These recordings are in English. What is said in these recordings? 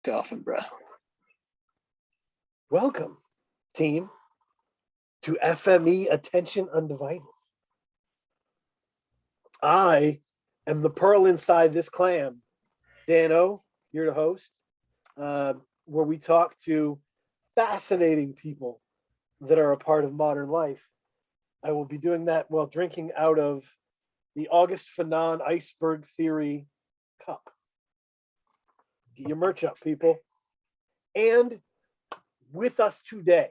Dolphin, bro. Welcome, team, to FME Attention Undivided. I am the pearl inside this clam. Dano, you're the host, where we talk to fascinating people that are a part of modern life. I will be doing that while drinking out of the August Fanon Iceberg Theory cup. Get your merch up, people. And with us today,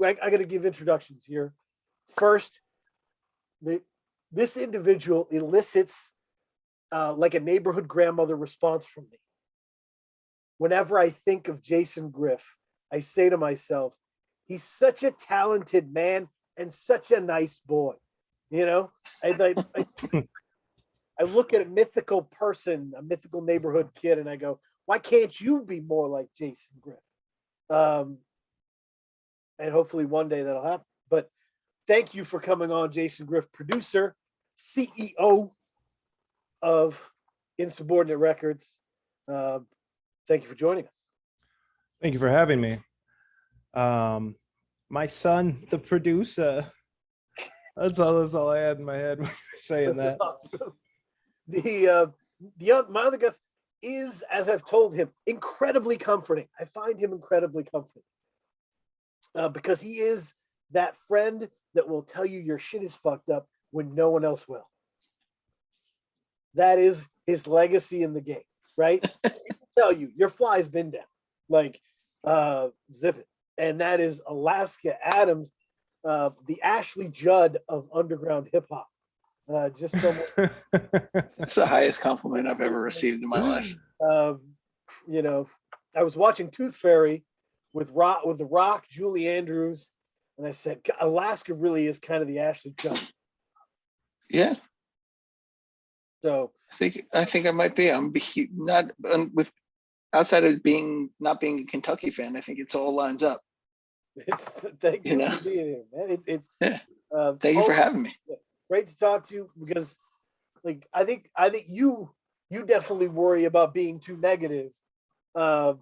I got to give introductions here. First, this individual elicits like a neighborhood grandmother response from me. Whenever I think of Jason Griff, I say to myself, he's such a talented man and such a nice boy. You know, I look at a mythical person, a mythical neighborhood kid, and I go, why can't you be more like Jason Griff? And hopefully one day that'll happen. But thank you for coming on, Jason Griff, producer, CEO of Insubordinate Records. Thank you for joining us. Thank you for having me. My son, the producer. That's all I had in my head when you were saying That's that. Awesome. My other guest is, as I've told him, incredibly comforting. I find him incredibly comforting because he is that friend that will tell you your shit is fucked up when no one else will. That is his legacy in the game, right? He will tell you your fly's been down, like zip it. And that is Alaska Adams, the Ashley Judd of underground hip hop. Just someone. It's the highest compliment I've ever received in my life. You know, I was watching Tooth Fairy with The Rock, Julie Andrews, and I said, Alaska really is kind of the Ashley Judd. Yeah. So I think I might be. I'm not with outside of not being a Kentucky fan. I think it's all lines up. Thank you for being here, man. Thank you for having me. Great to talk to you because, like, I think you definitely worry about being too negative, and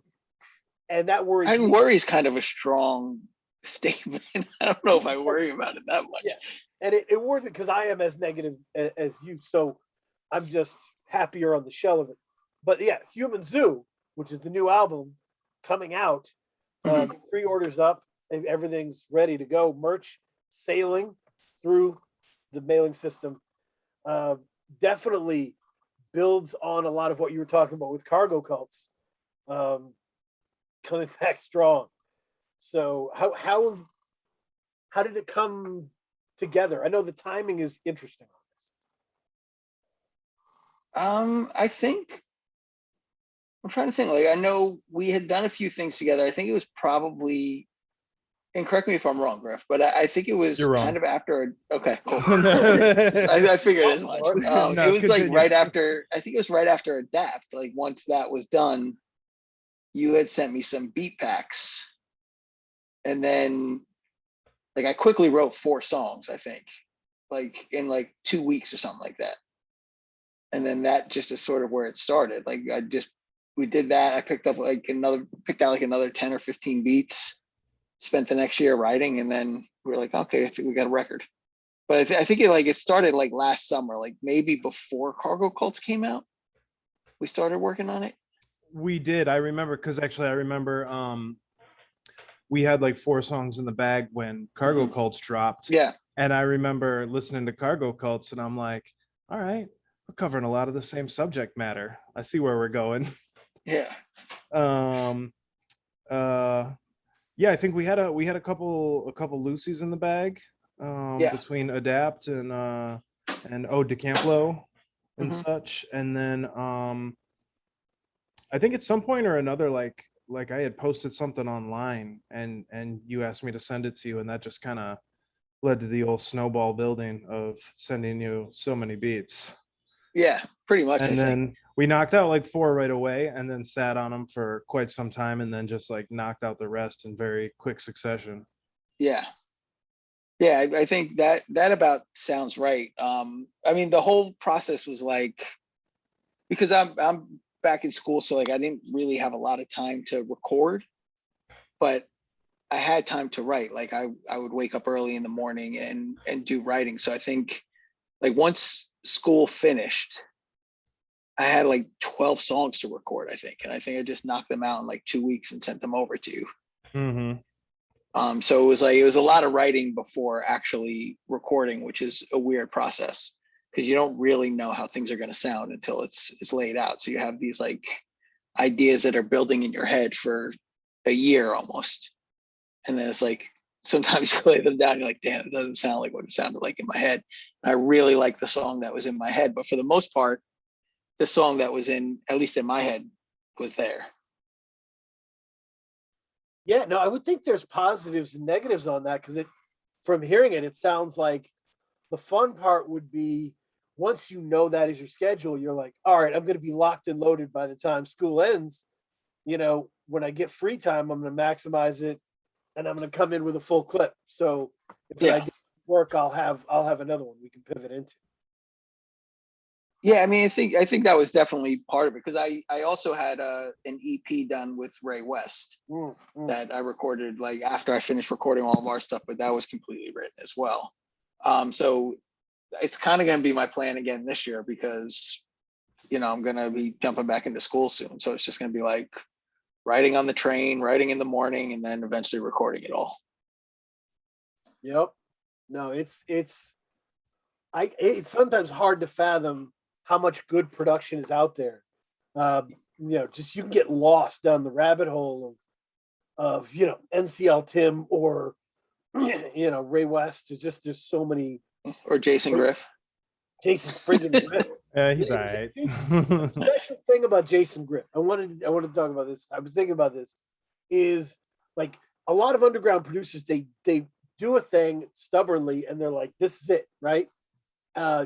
that worries. I worry is kind of a strong statement. I don't know if I worry about it that much. Yeah, and it worries because I am as negative as you, so I'm just happier on the shell of it. But yeah, Human Zoo, which is the new album coming out, pre-orders up, and everything's ready to go. Merch sailing through the mailing system. Definitely builds on a lot of what you were talking about with Cargo Cults, coming back strong. So how did it come together? I know the timing is interesting on this. I think I'm trying to think. Like, I know we had done a few things together. I think it was probably, and correct me if I'm wrong, Griff, but I think it was kind of after. Okay, cool. I figured as much. It was like right after. I think it was right after Adapt. Like once that was done, you had sent me some beat packs, and then like I quickly wrote 4 songs. I think, like in like 2 weeks or something like that. And then that just is sort of where it started. Like we did that. I picked out like another 10 or 15 beats. Spent the next year writing, and then we were like, okay, I think we got a record. But I think it started like last summer, like maybe before Cargo Cults came out. We started working on it. We did. I remember because actually I remember we had like 4 songs in the bag when Cargo Cults dropped. Yeah. And I remember listening to Cargo Cults, and I'm like, all right, we're covering a lot of the same subject matter. I see where we're going. Yeah. Yeah, I think we had a couple Lucy's in the bag, between Adapt and Ode to Camplo and such. And then I think at some point or another, like I had posted something online and you asked me to send it to you, and that just kind of led to the old snowball building of sending you so many beats. Yeah, pretty much. And then we knocked out like 4 right away, and then sat on them for quite some time, and then just like knocked out the rest in very quick succession. Yeah. Yeah, I think that about sounds right. I mean, the whole process was like, because I'm back in school, so like I didn't really have a lot of time to record, but I had time to write. Like I would wake up early in the morning and do writing. So I think like once school finished, I had like 12 songs to record, I think. And I think I just knocked them out in like 2 weeks and sent them over to you. So it was a lot of writing before actually recording, which is a weird process because you don't really know how things are going to sound until it's laid out. So you have these like ideas that are building in your head for a year almost. And then it's like, sometimes you lay them down, you're like, damn, it doesn't sound like what it sounded like in my head. And I really like the song that was in my head, but for the most part, the song that was in, at least in my head, was there. Yeah, no, I would think there's positives and negatives on that because from hearing it, it sounds like the fun part would be once you know that is your schedule, you're like, all right, I'm going to be locked and loaded by the time school ends. You know, when I get free time, I'm going to maximize it and I'm going to come in with a full clip. So if I do work, I'll have another one we can pivot into. Yeah, I mean, I think that was definitely part of it because I also had an EP done with Ray West that I recorded like after I finished recording all of our stuff, but that was completely written as well. So it's kind of going to be my plan again this year because, you know, I'm going to be jumping back into school soon. So it's just going to be like writing on the train, writing in the morning, and then eventually recording it all. Yep. No, it's sometimes hard to fathom how much good production is out there. You know, just you can get lost down the rabbit hole of you know, NCL Tim or you know, Ray West. There's so many. Or Jason Griff. Jason friggin' Griff. He's all right. The special thing about Jason Griff, I wanted to talk about this. I was thinking about this, is like a lot of underground producers, they do a thing stubbornly and they're like, this is it, right?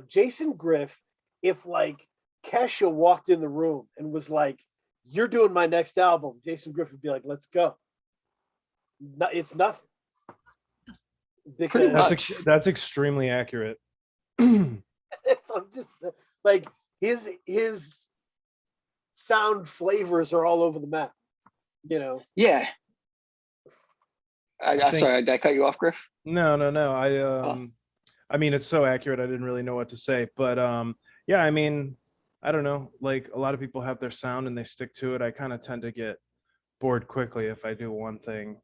Jason Griff, if like Kesha walked in the room and was like, you're doing my next album, Jason Griff would be like, let's go. No, it's nothing. Because that's extremely accurate. I'm just like his sound flavors are all over the map, you know. Yeah. I'm sorry, did I cut you off, Griff? No. I mean, it's so accurate. I didn't really know what to say, but yeah, I mean, I don't know. Like a lot of people have their sound and they stick to it. I kind of tend to get bored quickly if I do one thing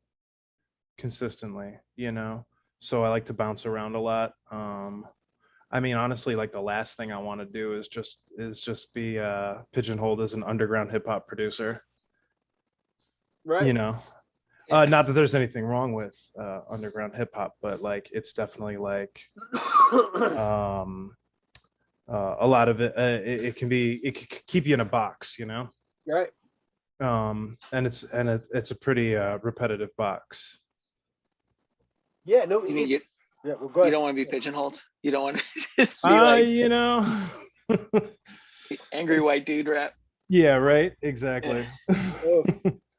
consistently, you know. So I like to bounce around a lot. I mean, honestly, like the last thing I want to do is just be pigeonholed as an underground hip hop producer. Right. You know, not that there's anything wrong with underground hip hop, but like it's definitely like a lot of it. It can keep you in a box, you know. Right. And it's a pretty repetitive box. Yeah. No. You mean yeah. Well, go ahead. You don't want to be pigeonholed. You don't want to just be like, you know, angry white dude rap. Yeah. Right. Exactly.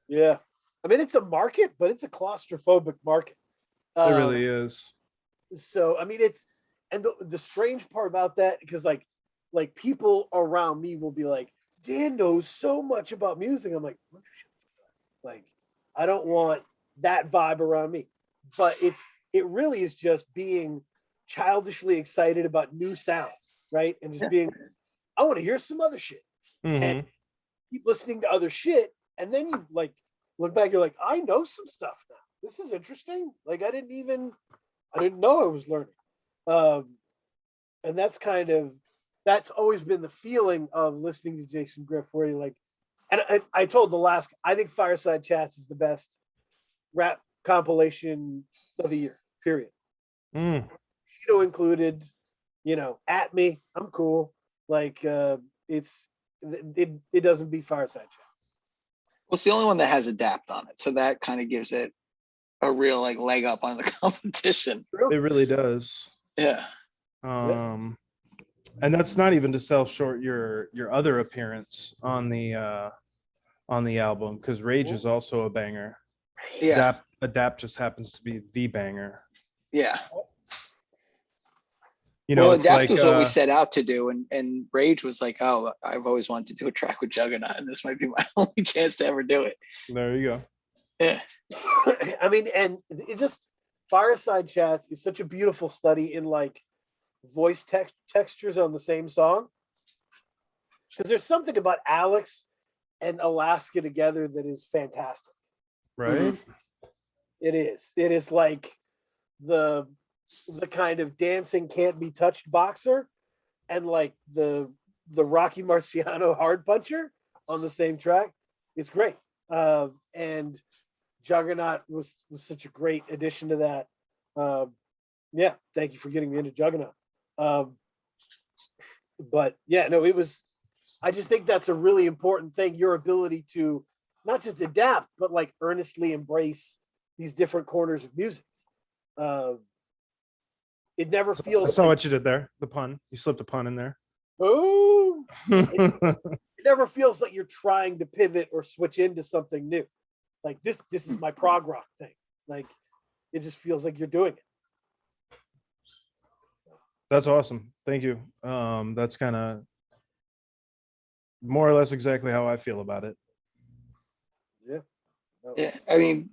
Yeah. I mean, it's a market, but it's a claustrophobic market. It really is. So, I mean, and the strange part about that, because like people around me will be like, Dan knows so much about music. I'm like, I don't want that vibe around me. But it really is just being childishly excited about new sounds, right? And just being, I want to hear some other shit. And keep listening to other shit. And then you like look back, you're like, I know some stuff now. This is interesting. Like I didn't know I was learning. And that's always been the feeling of listening to Jason Griff, where you're like, and I told I think Fireside Chats is the best rap compilation of the year, period. Cheeto included, you know, at me, I'm cool. Like it doesn't beat Fireside Chats. Well, it's the only one that has Adapt on it, so that kind of gives it a real like leg up on the competition. It really does. Yeah. And that's not even to sell short your other appearance on the album, because Rage is also a banger. Yeah. Adapt just happens to be the banger. Yeah. You know, Well, it's Adapt like was what we set out to do, and Rage was like, oh, I've always wanted to do a track with Juggernaut, and this might be my only chance to ever do it. there you go. Yeah. I mean, and it just Fireside Chats is such a beautiful study in like voice textures on the same song. Because there's something about Alex and Alaska together that is fantastic. Right. It is. It is like the kind of dancing can't be touched boxer and like the Rocky Marciano hard puncher on the same track. It's great. And Juggernaut was such a great addition to that. Yeah, thank you for getting me into Juggernaut. But yeah, no, it was. I just think that's a really important thing. Your ability to not just adapt, but like earnestly embrace these different corners of music. It never I feels saw like, what you did there. The pun. You slipped a pun in there. oh, it never feels like you're trying to pivot or switch into something new. Like this is my prog rock thing. Like it just feels like you're doing it. That's awesome. Thank you. That's kind of more or less exactly how I feel about it. Yeah. No, Yeah. I mean,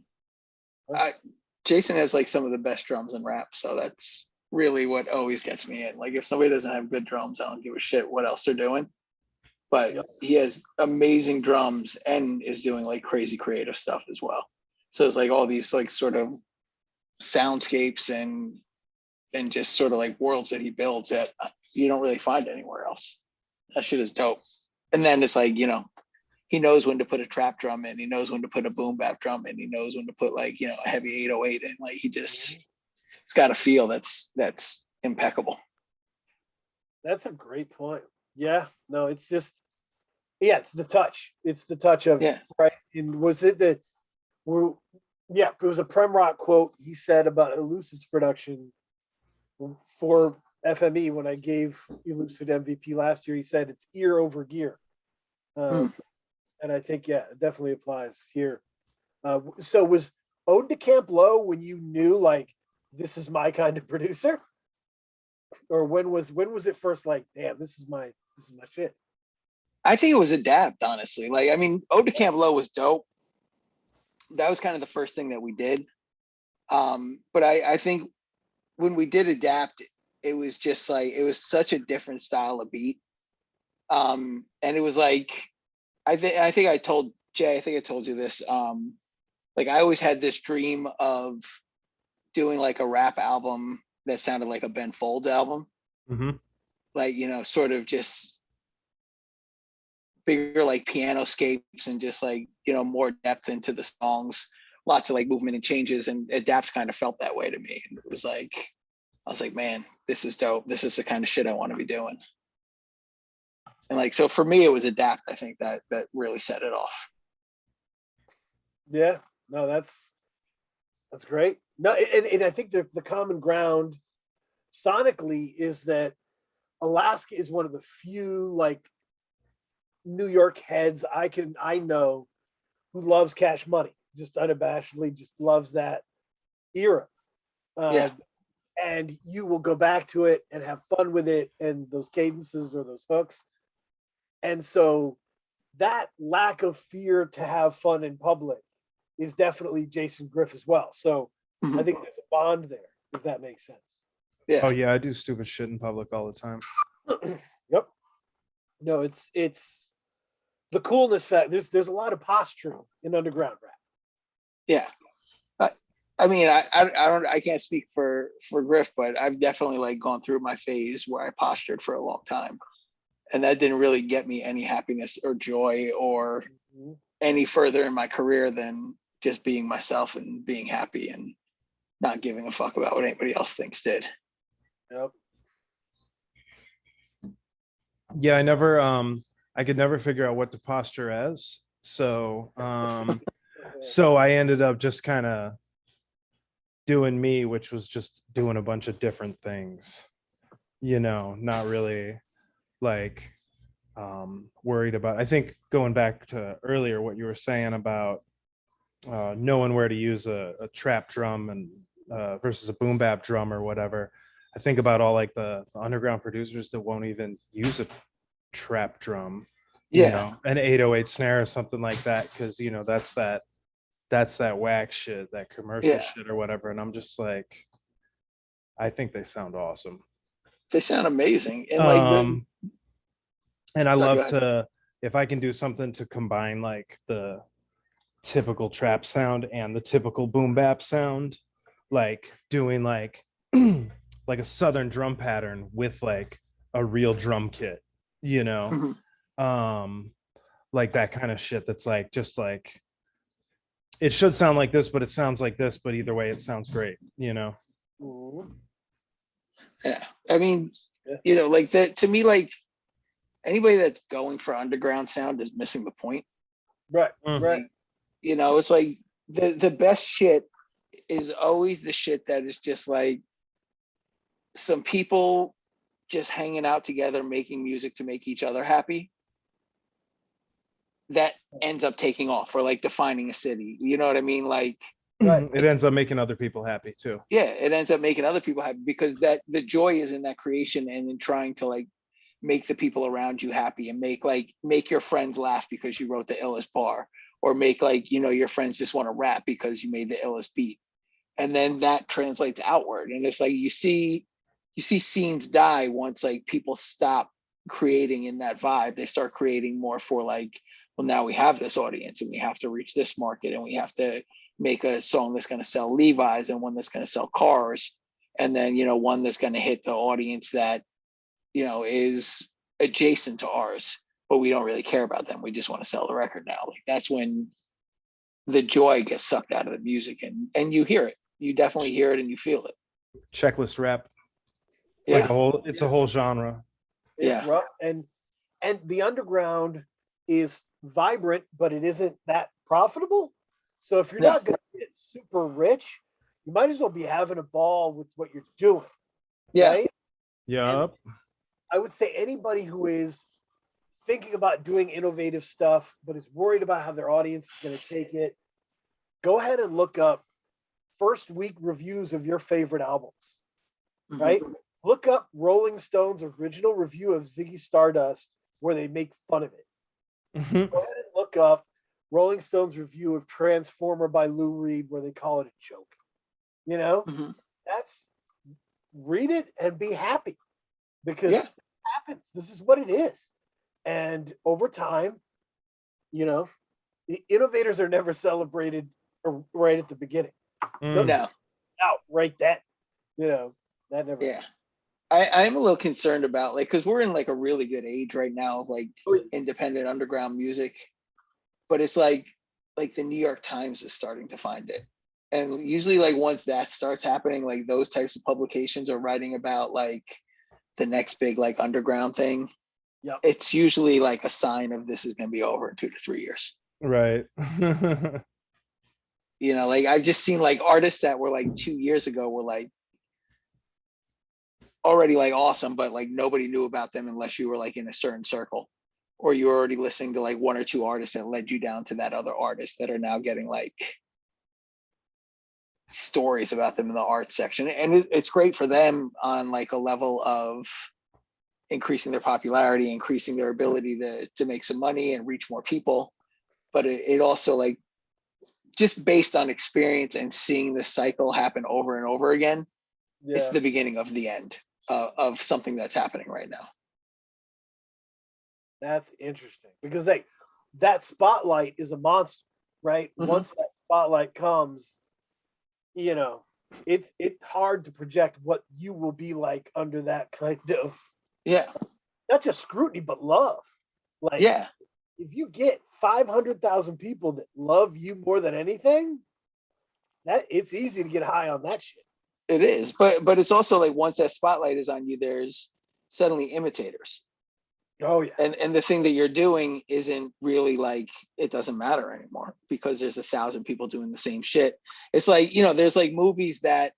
Jason has like some of the best drums in rap, so that's really what always gets me in. Like if somebody doesn't have good drums, I don't give a shit what else they're doing. But he has amazing drums and is doing like crazy creative stuff as well. So it's like all these like sort of soundscapes and just sort of like worlds that he builds that you don't really find anywhere else. That shit is dope. And then it's like, you know, he knows when to put a trap drum in, he knows when to put a boom bap drum in, he knows when to put like, you know, a heavy 808 in. Like it's got a feel that's impeccable. That's a great point. Yeah. No, it's just it's the touch. It's the touch of right. And was it that we're it was a Prem Rock quote he said about Elucid's production for FME when I gave Elucid MVP last year. He said it's ear over gear. And I think, it definitely applies here. So was Ode to Camp Low when you knew like this is my kind of producer? Or when was it first like, damn, this is my shit? I think it was Adapt, honestly. Like, I mean, Ode to Camp Low was dope. That was kind of the first thing that we did. But I think when we did Adapt, it was just like, it was such a different style of beat. And it was like, I think I told Jay, I think I told you this. Like I always had this dream of doing like a rap album that sounded like a Ben Folds album. Like, you know, sort of just bigger like piano scapes and just like, you know, more depth into the songs, lots of like movement and changes, and Adapt kind of felt that way to me. And it was like, I was like, man, this is dope. This is the kind of shit I want to be doing. And like, so for me, it was Adapt. I think that really set it off. Yeah, no, that's great. No, and I think the common ground sonically is that Alaska is one of the few like New York heads I know who loves Cash Money, just unabashedly, just loves that era. And you will go back to it and have fun with it and those cadences or those hooks. And so that lack of fear to have fun in public is definitely Jason Griff as well. So I think there's a bond there, if that makes sense. Yeah. Oh yeah, I do stupid shit in public all the time. Yep. No, it's the coolness fact. There's a lot of posturing in underground rap. Yeah. I mean, I can't speak for Griff, but I've definitely like gone through my phase where I postured for a long time. And that didn't really get me any happiness or joy or any further in my career than just being myself and being happy and not giving a fuck about what anybody else thinks did. Yep. Yeah, I could never figure out what to posture as. So so I ended up just kind of doing me, which was just doing a bunch of different things, you know, not really like worried about. I think going back to earlier what you were saying about knowing where to use a trap drum and versus a boom bap drum or whatever, I think about all like the underground producers that won't even use a trap drum, you Yeah. know, an 808 snare or something like that, because you know that's that whack shit, that commercial Yeah. shit or whatever. And I'm just like, I think they sound awesome. They sound amazing. And like and I Sorry, go love ahead. to, if I can do something to combine like the typical trap sound and the typical boom bap sound, like doing like like a southern drum pattern with like a real drum kit, you know, Mhm. like that kind of shit. That's like, just like, it should sound like this, but it sounds like this, but either way it sounds great, you know. Mhm. Yeah. I mean, Yeah. you know, like that to me, like anybody that's going for underground sound is missing the point. Right. Mm. Right. You know, it's like the best shit is always the shit that is just like some people just hanging out together making music to make each other happy, that ends up taking off, or like defining a city, you know what I mean? Like Right. It ends up making other people happy too. yeah, it ends up making other people happy because that the joy is in that creation and in trying to like make the people around you happy and make your friends laugh because you wrote the illest bar, or make like, you know, your friends just want to rap because you made the illest beat. And then that translates outward. And it's like you see scenes die once like people stop creating in that vibe. They start creating more for like, well, now we have this audience and we have to reach this market and we have to make a song that's going to sell Levi's and one that's going to sell cars. And then, you know, one that's going to hit the audience that, you know, is adjacent to ours, but we don't really care about them. We just want to sell the record now. Like that's when the joy gets sucked out of the music, and you hear it. You definitely hear it and you feel it. Checklist rap. Yeah. Like it's a whole genre. It's Yeah. rough, and the underground is vibrant, but it isn't that profitable. So if you're No. not going to get super rich, you might as well be having a ball with what you're doing, Yeah. right? Yup. I would say anybody who is thinking about doing innovative stuff, but is worried about how their audience is going to take it, go ahead and look up first week reviews of your favorite albums, Mhm. right? Look up Rolling Stone's original review of Ziggy Stardust, where they make fun of it. Mhm. Go ahead and look up Rolling Stone's review of Transformer by Lou Reed, where they call it a joke. You know, Mhm. that's read it and be happy, because Yeah. it happens. This is what it is. And over time, you know, the innovators are never celebrated right at the beginning. Mm. No. Out right that, you know, that never. Yeah. I'm a little concerned about like, because we're in like a really good age right now of like Oh, yeah. independent underground music, but it's like the New York Times is starting to find it. And usually like once that starts happening, like those types of publications are writing about like the next big like underground thing. Yep. It's usually like a sign of this is going to be over in 2 to 3 years. Right. You know, like I've just seen like artists that were like 2 years ago were like already like awesome, but like nobody knew about them unless you were like in a certain circle, or you were already listening to like one or two artists that led you down to that other artist that are now getting like stories about them in the art section. And it's great for them on like a level of increasing their popularity, increasing their ability to make some money and reach more people. But it also like, just based on experience and seeing this cycle happen over and over again, Yeah. it's the beginning of the end of something that's happening right now. That's interesting, because like that spotlight is a monster, right? Mhm. Once that spotlight comes, you know, it's hard to project what you will be like under that kind of, Yeah. not just scrutiny, but love. Like, Yeah. if you get 500,000 people that love you more than anything, that it's easy to get high on that shit. It is. But it's also like once that spotlight is on you, there's suddenly imitators. Oh yeah. And the thing that you're doing isn't really like, it doesn't matter anymore because there's 1,000 people doing the same shit. It's like, you know, there's like movies that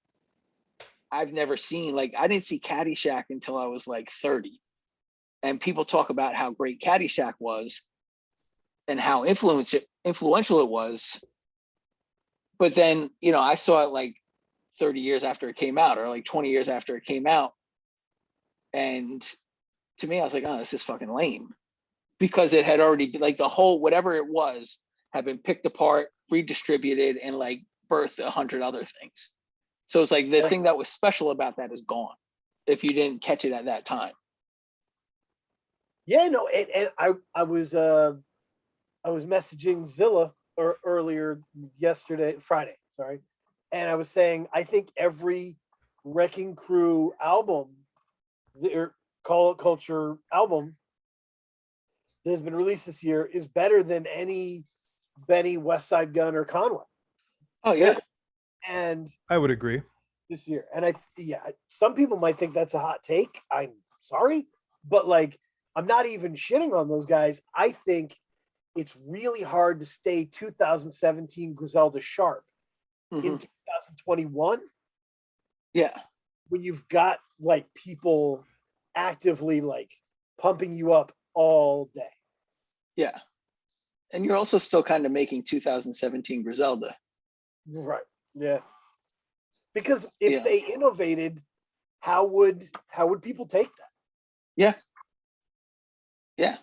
I've never seen. Like I didn't see Caddyshack until I was like 30. And people talk about how great Caddyshack was and how influential it was. But then, you know, I saw it like 30 years after it came out, or like 20 years after it came out. And to me, I was like, oh, this is fucking lame, because it had already been like the whole, whatever it was, had been picked apart, redistributed, and like birthed 100 other things. So it's like the thing that was special about that is gone if you didn't catch it at that time. Yeah, no, and I was messaging Zilla earlier Friday, sorry, and I was saying I think every Wrecking Crew album, their Call It Culture album that has been released this year, is better than any Benny, West Side Gun, or Conway. Oh yeah, and I would agree. This year, and some people might think that's a hot take. I'm sorry, but like, I'm not even shitting on those guys. I think it's really hard to stay 2017 Griselda sharp in 2021. Yeah. When you've got like people actively like pumping you up all day. Yeah. And you're also still kind of making 2017 Griselda. Right. Yeah. Because if they innovated, how would people take that? Yeah. Yeah.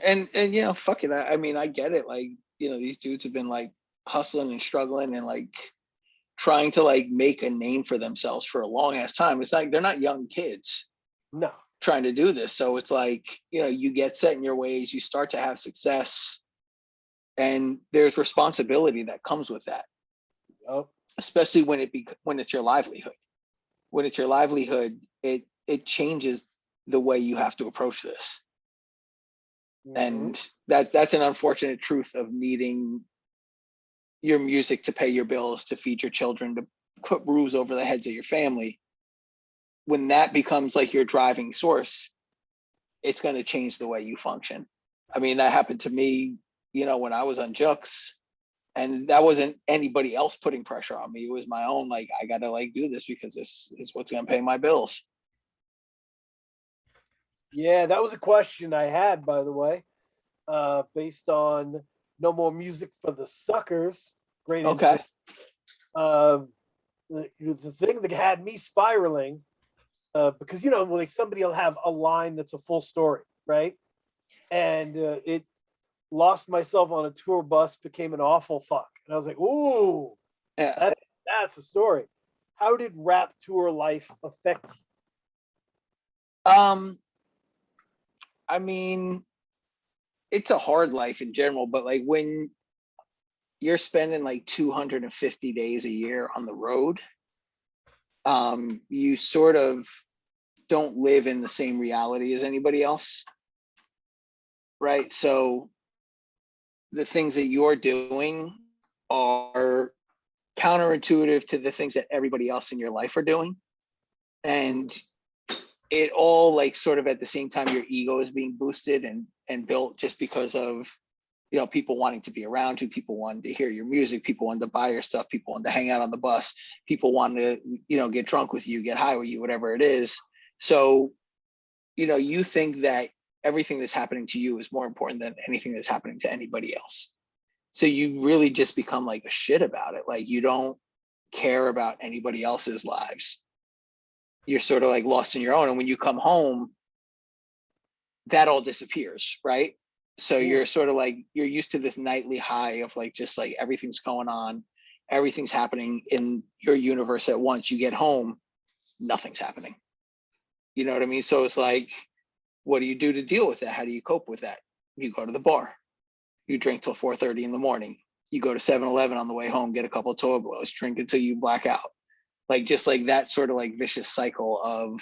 And fuck it. I mean, I get it. Like, these dudes have been like hustling and struggling and like trying to like make a name for themselves for a long ass time. It's like they're not young kids. No. Trying to do this. So it's like, you get set in your ways, you start to have success, and there's responsibility that comes with that. Oh. Especially when it's your livelihood. When it's your livelihood, it changes the way you have to approach this. And that's an unfortunate truth of needing your music to pay your bills, to feed your children, to put roofs over the heads of your family. When that becomes like your driving source, it's going to change the way you function. I mean, that happened to me, when I was on Jux, and that wasn't anybody else putting pressure on me. It was my own, like, I got to like do this because this is what's going to pay my bills. Yeah, that was a question I had, by the way, based on No More Music for the Suckers. Great. Okay. The thing that had me spiraling, because like somebody will have a line that's a full story, right? And it lost myself on a tour bus, became an awful fuck, and I was like, ooh, yeah, that's a story. How did rap tour life affect you? I mean, it's a hard life in general, but like when you're spending like 250 days a year on the road, you sort of don't live in the same reality as anybody else, right? So the things that you're doing are counterintuitive to the things that everybody else in your life are doing. And it all like sort of at the same time, your ego is being boosted and built just because of, people wanting to be around you, people wanting to hear your music, people wanting to buy your stuff, people wanting to hang out on the bus, people wanting to, get drunk with you, get high with you, whatever it is. So, you think that everything that's happening to you is more important than anything that's happening to anybody else. So you really just become like a shit about it. Like you don't care about anybody else's lives. You're sort of like lost in your own. And when you come home, that all disappears, right? So you're sort of like, you're used to this nightly high of like, just like everything's going on, everything's happening in your universe at once. You get home, nothing's happening. You know what I mean? So it's like, what do you do to deal with that? How do you cope with that? You go to the bar, you drink till 4:30 in the morning. You go to 7-Eleven on the way home, get a couple of Toblerone, drink until you black out. Like just like that sort of like vicious cycle of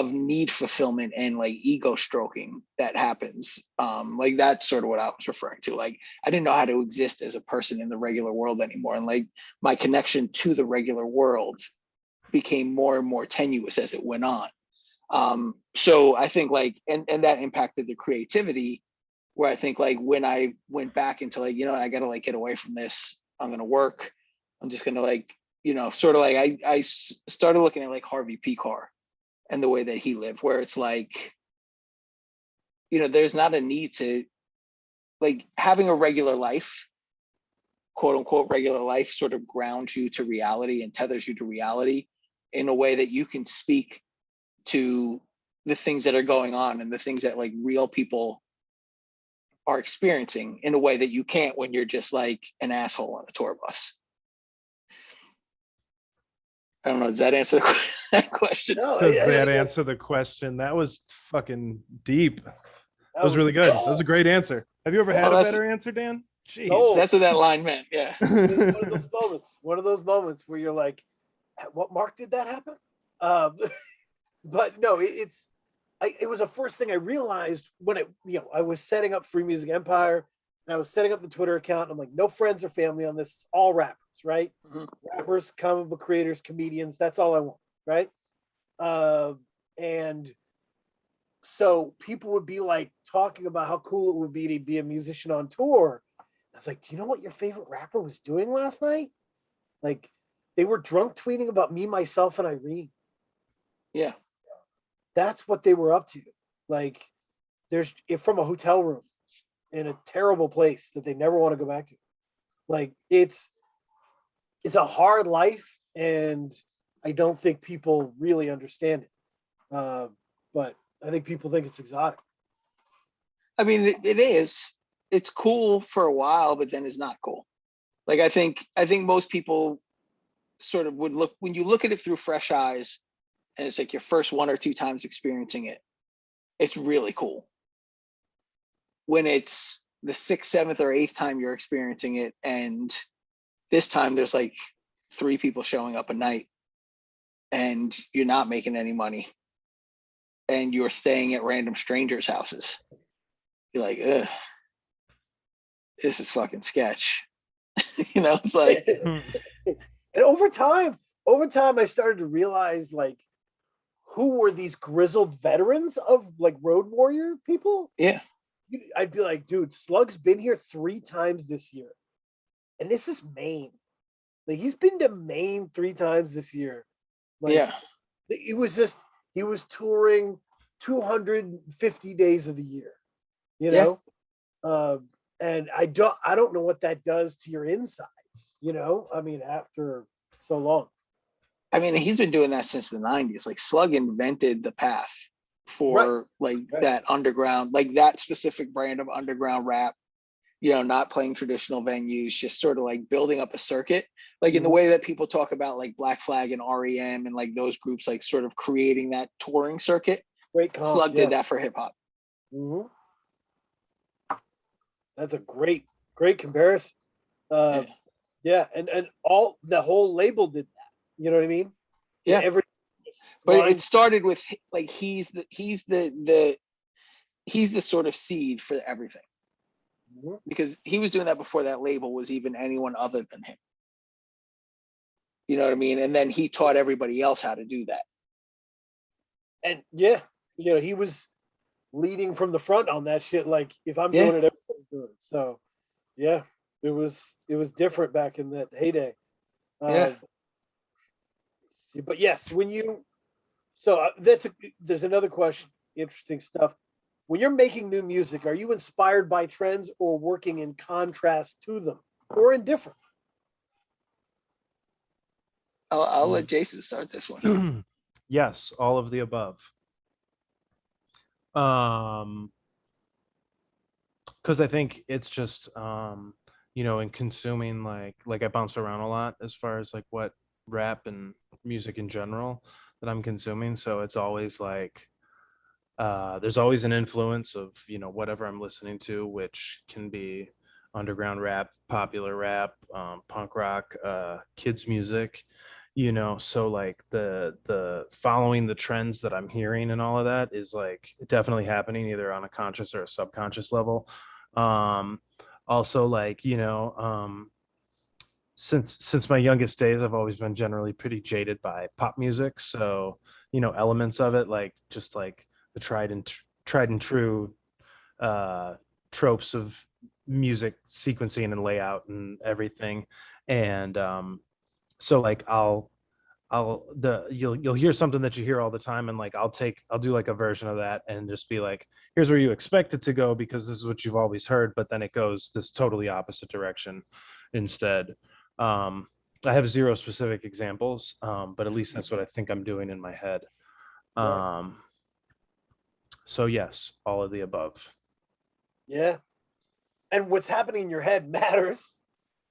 need fulfillment and like ego stroking that happens. Like that's sort of what I was referring to. Like I didn't know how to exist as a person in the regular world anymore. And like my connection to the regular world became more and more tenuous as it went on. So I think like, and that impacted the creativity, where I think like when I went back into like, I gotta like get away from this, I'm gonna work, I'm just gonna like, sort of like I started looking at like Harvey Pekar and the way that he lived, where it's like, there's not a need to like having a regular life quote unquote regular life sort of grounds you to reality and tethers you to reality in a way that you can speak to the things that are going on and the things that like real people are experiencing in a way that you can't when you're just like an asshole on a tour bus. I don't know. Does that answer that question? No, Does that answer the question? That was fucking deep. That was really good. That was a great anser. Have you ever had a better answer, Dan? Jeez. No. That's what that line meant. Yeah. It was one of those moments where you're like, at what mark did that happen? But no, it was the first thing I realized when I was setting up Free Music Empire and I was setting up the Twitter account. And I'm like, no friends or family on this. It's all rappers, right? Mm-hmm. Rappers, comic book creators, comedians. That's all I want, right? And so people would be like talking about how cool it would be to be a musician on tour. I was like, do you know what your favorite rapper was doing last night? Like, they were drunk tweeting about me, myself, and Irene. Yeah. That's what they were up to. Like, there's from a hotel room in a terrible place that they never want to go back to. Like, it's a hard life, and I don't think people really understand it. But I think people think it's exotic. I mean, it is. It's cool for a while, but then it's not cool. Like, I think most people sort of would look, when you look at it through fresh eyes, and it's like your first 1 or 2 times experiencing it, it's really cool. When it's the 6th, 7th, or 8th time you're experiencing it, and this time there's like 3 people showing up a night, and you're not making any money, and you're staying at random strangers' houses. You're like, ugh, this is fucking sketch. It's like. And over time, I started to realize, like, who were these grizzled veterans of like Road Warrior people? Yeah. I'd be like, dude, Slug's been here 3 times this year. And this is Maine. Like, he's been to Maine 3 times this year. Like, yeah. It was just, he was touring 250 days of the year, and I don't know what that does to your insides, I mean, after so long. I mean, he's been doing that since the 90s. Like, Slug invented the path for that underground, like that specific brand of underground rap, not playing traditional venues, just sort of like building up a circuit, like in the way that people talk about like Black Flag and REM and like those groups, like sort of creating that touring circuit. Slug did that for hip hop. Mm-hmm. That's a great comparison. Yeah, and all the whole label did that. You know what I mean? Yeah. But it started with like he's the sort of seed for everything. Mm-hmm. Because he was doing that before that label was even anyone other than him. You know what I mean? And then he taught everybody else how to do that. And he was leading from the front on that shit. Like, if I'm doing it, everybody's doing it. So yeah, it was different back in that heyday. But yes, there's another question. Interesting stuff. When you're making new music, are you inspired by trends or working in contrast to them, or indifferent? I'll let Jason start this one. Yes, all of the above. Because I think it's just in consuming, like I bounce around a lot as far as like what rap and music in general that I'm consuming. So it's always like there's always an influence of whatever I'm listening to, which can be underground rap, popular rap, punk rock, kids music, so like the following the trends that I'm hearing and all of that is like definitely happening either on a conscious or a subconscious level. Also, like, since my youngest days, I've always been generally pretty jaded by pop music. So, elements of it, like just like the tried and true tropes of music sequencing and layout and everything. And so like I'll you'll hear something that you hear all the time, and like I'll do like a version of that and just be like, here's where you expect it to go because this is what you've always heard, but then it goes this totally opposite direction instead. I have zero specific examples, but at least that's what I think I'm doing in my head. So yes, all of the above. Yeah. And what's happening in your head matters.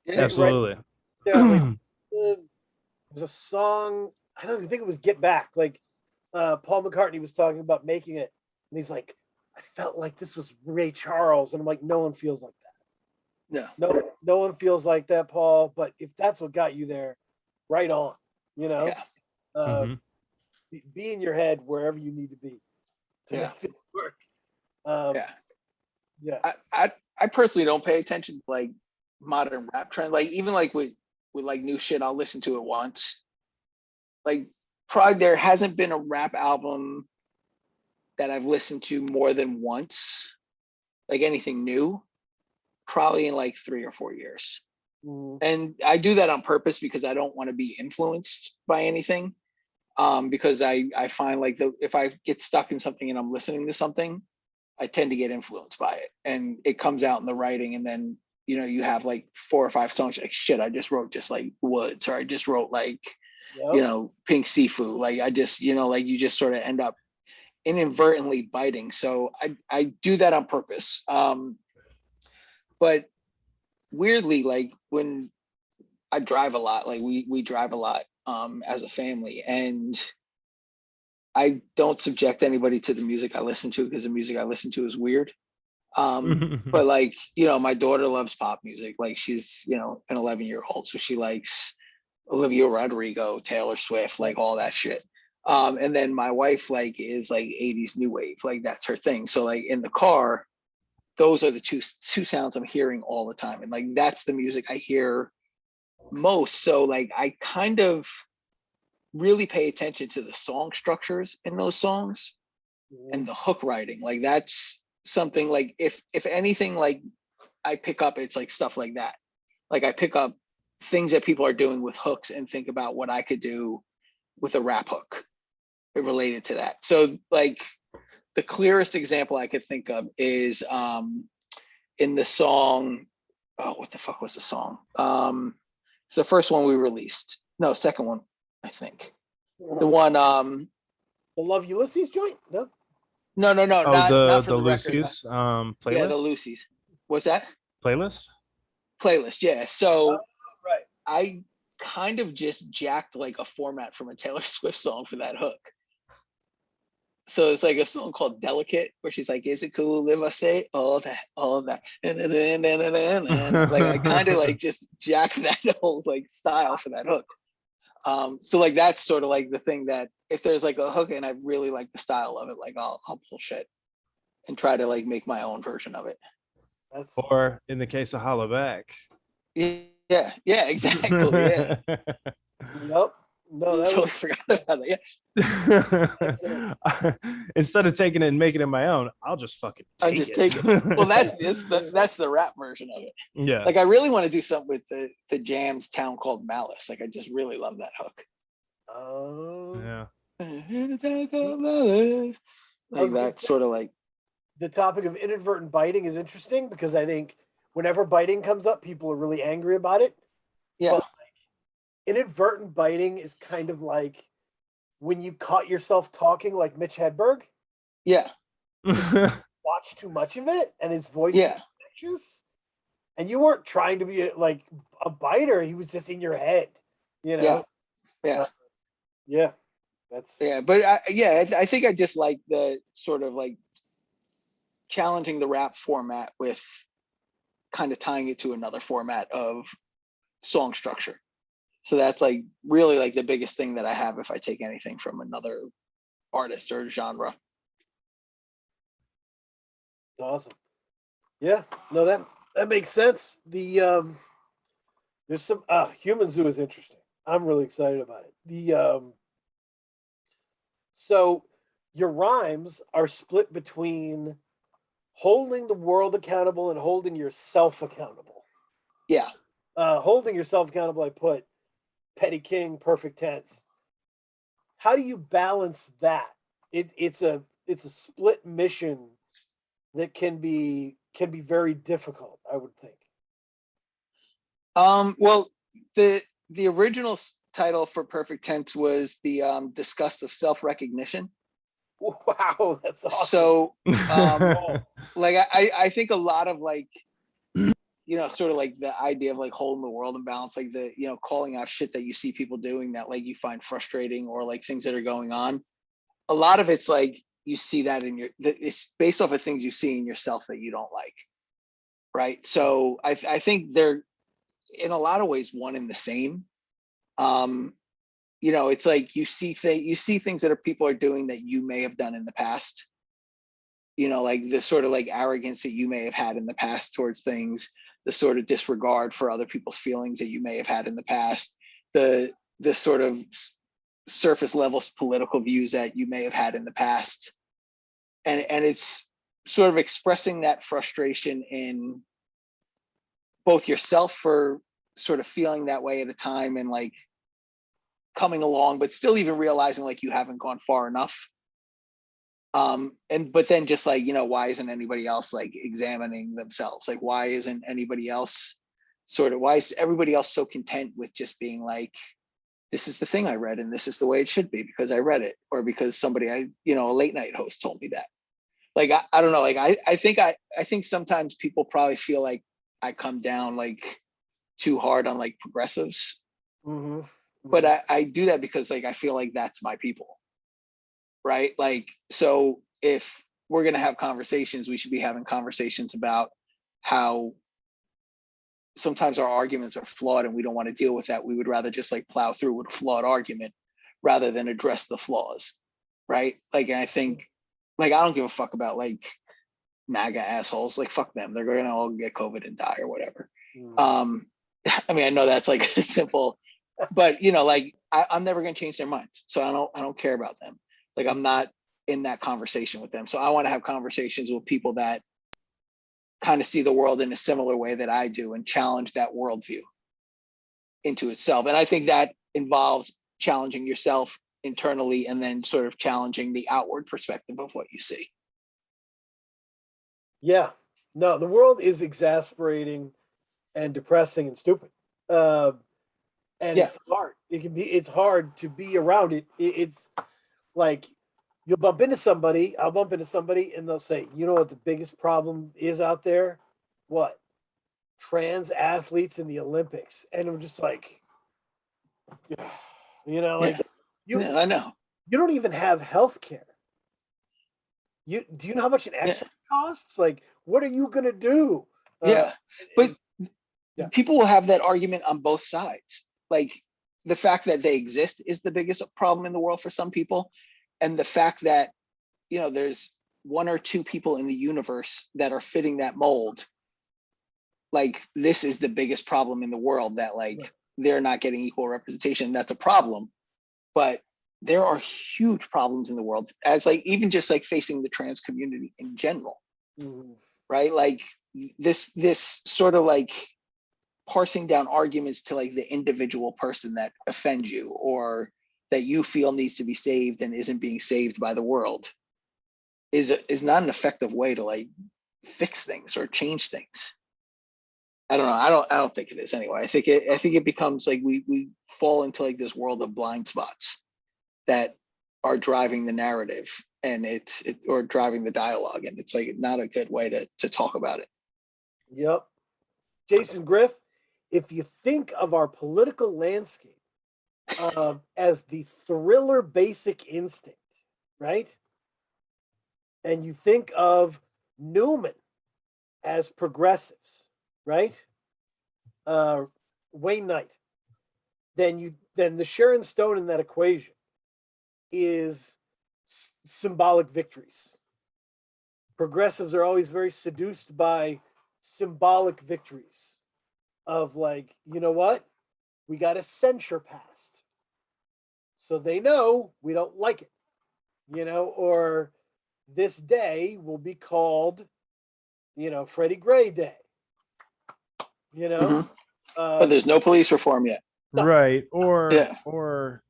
Absolutely. Right? Yeah, like there's a song, I don't even think it was Get Back. Like Paul McCartney was talking about making it, and he's like, I felt like this was Ray Charles. And I'm like, no one feels like that. No one feels like that, Paul. But if that's what got you there, right on. You know? Yeah. Be in your head wherever you need to be to make it work. I personally don't pay attention to like modern rap trends. Like even like with like new shit, I'll listen to it once. Like probably there hasn't been a rap album that I've listened to more than once, like anything new, probably in like 3 or 4 years. And I do that on purpose because I don't want to be influenced by anything. Because I find like if I get stuck in something and I'm listening to something, I tend to get influenced by it, and it comes out in the writing. And then, you know, you have like 4 or 5 songs like, shit, I just wrote just like Woods, or I just wrote like, you know, Pink Sifu. Like I just, you know, like you just sort of end up inadvertently biting. So I do that on purpose. But weirdly, like when I drive a lot, like we drive a lot as a family, and I don't subject anybody to the music I listen to because the music I listen to is weird. But like, you know, my daughter loves pop music. Like she's, you know, an 11-year-old. So she likes Olivia Rodrigo, Taylor Swift, like all that shit. And then my wife like is like 80s new wave. Like that's her thing. So like in the car, those are the two sounds I'm hearing all the time. And like, that's the music I hear most. So like, I kind of really pay attention to the song structures in those songs and the hook writing. Like that's something like if anything, like I pick up, it's like stuff like that. Like I pick up things that people are doing with hooks and think about what I could do with a rap hook related to that. So like the clearest example I could think of is in the song, oh, what the fuck was the song? It's the first one we released. No, second one, I think. The one the Love Ulysses joint? No. No, not for the Lucy's record. playlist. Yeah, the Lucy's. What's that? Playlist, yeah. So right. I kind of just jacked like a format from a Taylor Swift song for that hook. So it's like a song called Delicate, where she's like, is it cool if I say all of that? And like I kind of like just jacked that whole like style for that hook. So like that's sort of like the thing that if there's like a hook and I really like the style of it, like I'll pull shit and try to like make my own version of it. Or in the case of Holla Back. Yeah, exactly. Yeah. Nope. No, that totally forgot about that. Yeah. Instead of taking it and making it my own, I'll just fucking take it. Well, that's the rap version of it. Yeah. Like I really want to do something with the Jam's Town Called Malice. Like I just really love that hook. Oh. Yeah. Like that sort of like. The topic of inadvertent biting is interesting because I think whenever biting comes up, people are really angry about it. Yeah. But like, inadvertent biting is kind of like when you caught yourself talking like Mitch Hedberg. Yeah. Watch too much of it and his voice is infectious. And you weren't trying to be like a biter. He was just in your head, you know? Yeah. Yeah. That's. Yeah. But I think I just like the sort of like challenging the rap format with kind of tying it to another format of song structure. So that's like really like the biggest thing that I have if I take anything from another artist or genre. Awesome. Yeah, no, that makes sense. The there's some Human Zoo is interesting. I'm really excited about it. The so your rhymes are split between holding the world accountable and holding yourself accountable. Yeah. Holding yourself accountable, I put Petty King, perfect tense. how do you balance that? It's a split mission that can be very difficult, I would think. Well, the original title for Perfect Tense was the disgust of self-recognition. Wow, that's awesome. So like I think a lot of like, you know, sort of like the idea of like holding the world in balance, like the, you know, calling out shit that you see people doing that like you find frustrating, or like things that are going on. A lot of it's like you see that in it's based off of things you see in yourself that you don't like, right? So I think they're in a lot of ways one and the same. You know, it's like you see things that people are doing that you may have done in the past. You know, like the sort of like arrogance that you may have had in the past towards things, the sort of disregard for other people's feelings that you may have had in the past, the sort of surface level political views that you may have had in the past. And it's sort of expressing that frustration in both yourself for sort of feeling that way at a time and like coming along, but still even realizing like you haven't gone far enough. But then just like, you know, why isn't anybody else like examining themselves? Like, why isn't anybody else why is everybody else so content with just being like, this is the thing I read and this is the way it should be because I read it, or because somebody a late night host told me that. Like, I don't know. Like, I think sometimes people probably feel like I come down like too hard on like progressives. Mm-hmm. But I do that because like I feel like that's my people, right? Like, so if we're gonna have conversations, we should be having conversations about how sometimes our arguments are flawed and we don't want to deal with that. We would rather just like plow through with a flawed argument rather than address the flaws, right? Like, and I think like I don't give a fuck about like MAGA assholes. Like, fuck them. They're gonna all get COVID and die or whatever. I mean, I know that's like simple. But you know, like I'm never gonna change their minds. So I don't care about them. Like, I'm not in that conversation with them. So I want to have conversations with people that kind of see the world in a similar way that I do and challenge that worldview into itself. And I think that involves challenging yourself internally and then sort of challenging the outward perspective of what you see. Yeah. No, the world is exasperating and depressing and stupid. And Yeah. it's hard. It's hard to be around it. It's like you'll bump into somebody, I'll bump into somebody, and they'll say, you know what the biggest problem is out there? What? Trans athletes in the Olympics. And I'm just like, you know, like I know. You don't even have health care. Do you know how much an X-ray costs? Like, what are you gonna do? But people will have that argument on both sides. Like, the fact that they exist is the biggest problem in the world for some people, and the fact that, you know, there's one or two people in the universe that are fitting that mold. Like, this is the biggest problem in the world, that like they're not getting equal representation. That's a problem, but there are huge problems in the world, as like even just like facing the trans community in general, right? Like this sort of like parsing down arguments to like the individual person that offends you or that you feel needs to be saved and isn't being saved by the world is not an effective way to like fix things or change things. I don't know. I don't think it is anyway. I think it becomes like we fall into like this world of blind spots that are driving the narrative and or driving the dialogue, and it's like not a good way to talk about it. Yep. Jason Griff, if you think of our political landscape as the thriller basic instinct, right? And you think of Newman as progressives, right? Wayne Knight, then the Sharon Stone in that equation is symbolic victories. Progressives are always very seduced by symbolic victories of like, you know what? We got a censure passed. So they know we don't like it, you know, or this day will be called, you know, Freddie Gray Day, you know. But there's no police reform yet. Right. Or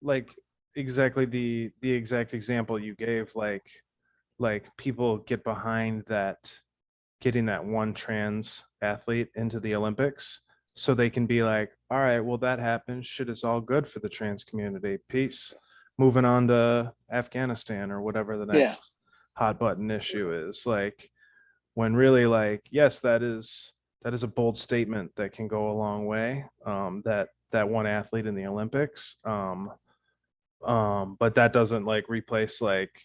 like exactly the exact example you gave, like people get behind that, getting that one trans athlete into the Olympics so they can be like, all right, well, that happened. Shit is all good for the trans community. Peace. Moving on to Afghanistan or whatever the Yeah. next hot button issue is. Like, when really, like, yes, that is a bold statement that can go a long way. That one athlete in the Olympics. But that doesn't like replace, like,